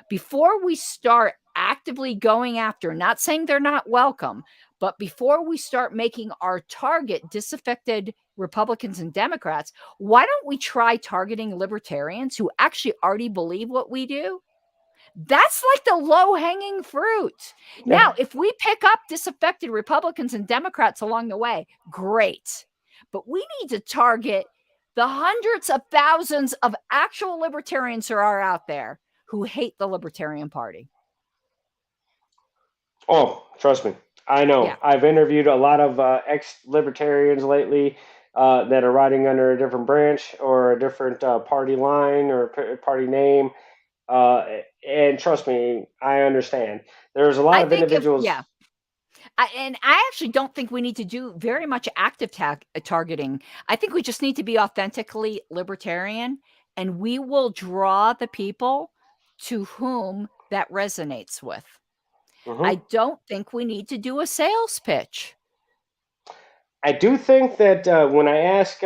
Before we start actively going after, not saying they're not welcome, but before we start making our target disaffected Republicans and Democrats, why don't we try targeting libertarians who actually already believe what we do? That's like the low hanging fruit. Yeah. Now, if we pick up disaffected Republicans and Democrats along the way, great. But we need to target the hundreds of thousands of actual libertarians who are out there who hate the Libertarian Party. Oh, trust me. I know. Yeah. I've interviewed a lot of ex-libertarians lately that are riding under a different branch or a different party line or party name. Uh, and trust me, I understand. There's a lot I of think if, individuals. yeah. And I actually don't think we need to do very much active targeting. I think we just need to be authentically libertarian, and we will draw the people to whom that resonates with. I Mhm. don't think we need to do a sales pitch. I do think that when I ask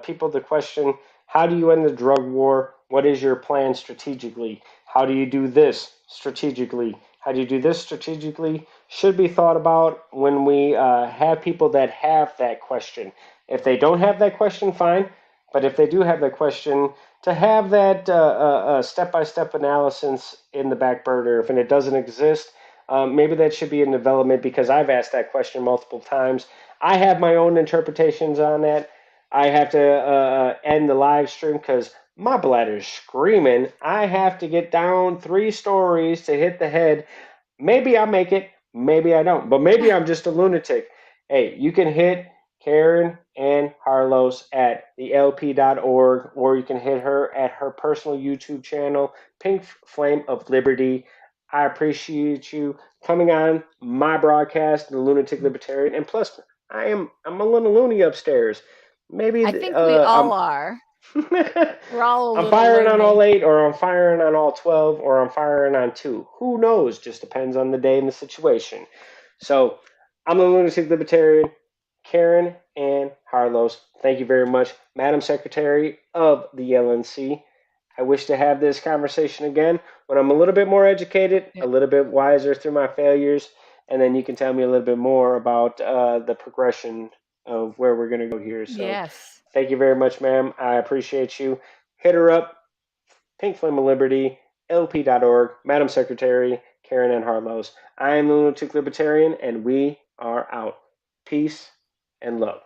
people the question, how do you end the drug war? What is your plan strategically? How do you do this strategically? How do you do this strategically? Should be thought about when we have people that have that question. If they don't have that question, fine. But if they do have that question, to have that step-by-step analysis in the back burner, if it doesn't exist, maybe that should be in development because I've asked that question multiple times. I have my own interpretations on that. I have to end the live stream because my bladder's screaming. I have to get down 3 stories to hit the head. Maybe I make it, maybe I don't, but maybe I'm just a lunatic. Hey, you can hit Caryn and Harlos at thelp.org, or you can hit her at her personal YouTube channel, Pink Flame of Liberty. I appreciate you coming on my broadcast, the Lunatic Libertarian, and plus, I'm a little loony upstairs. Maybe I think we all are. We're all a I'm little firing on all lonely. 8, or I'm firing on all 12, or I'm firing on 2. Who knows? Just depends on the day and the situation. So I'm the Lunatic Libertarian, Caryn and Harlos. Thank you very much, Madam Secretary of the LNC. I wish to have this conversation again when I'm a little bit more educated, Yeah. a little bit wiser through my failures, and then you can tell me a little bit more about the progression of where we're going to go here. So Yes. thank you very much, ma'am. I appreciate you. Hit her up, Pink Flame of Liberty, LP.org, Madam Secretary, Caryn and Harlos. I am the Lunatic Libertarian, and we are out. Peace and love.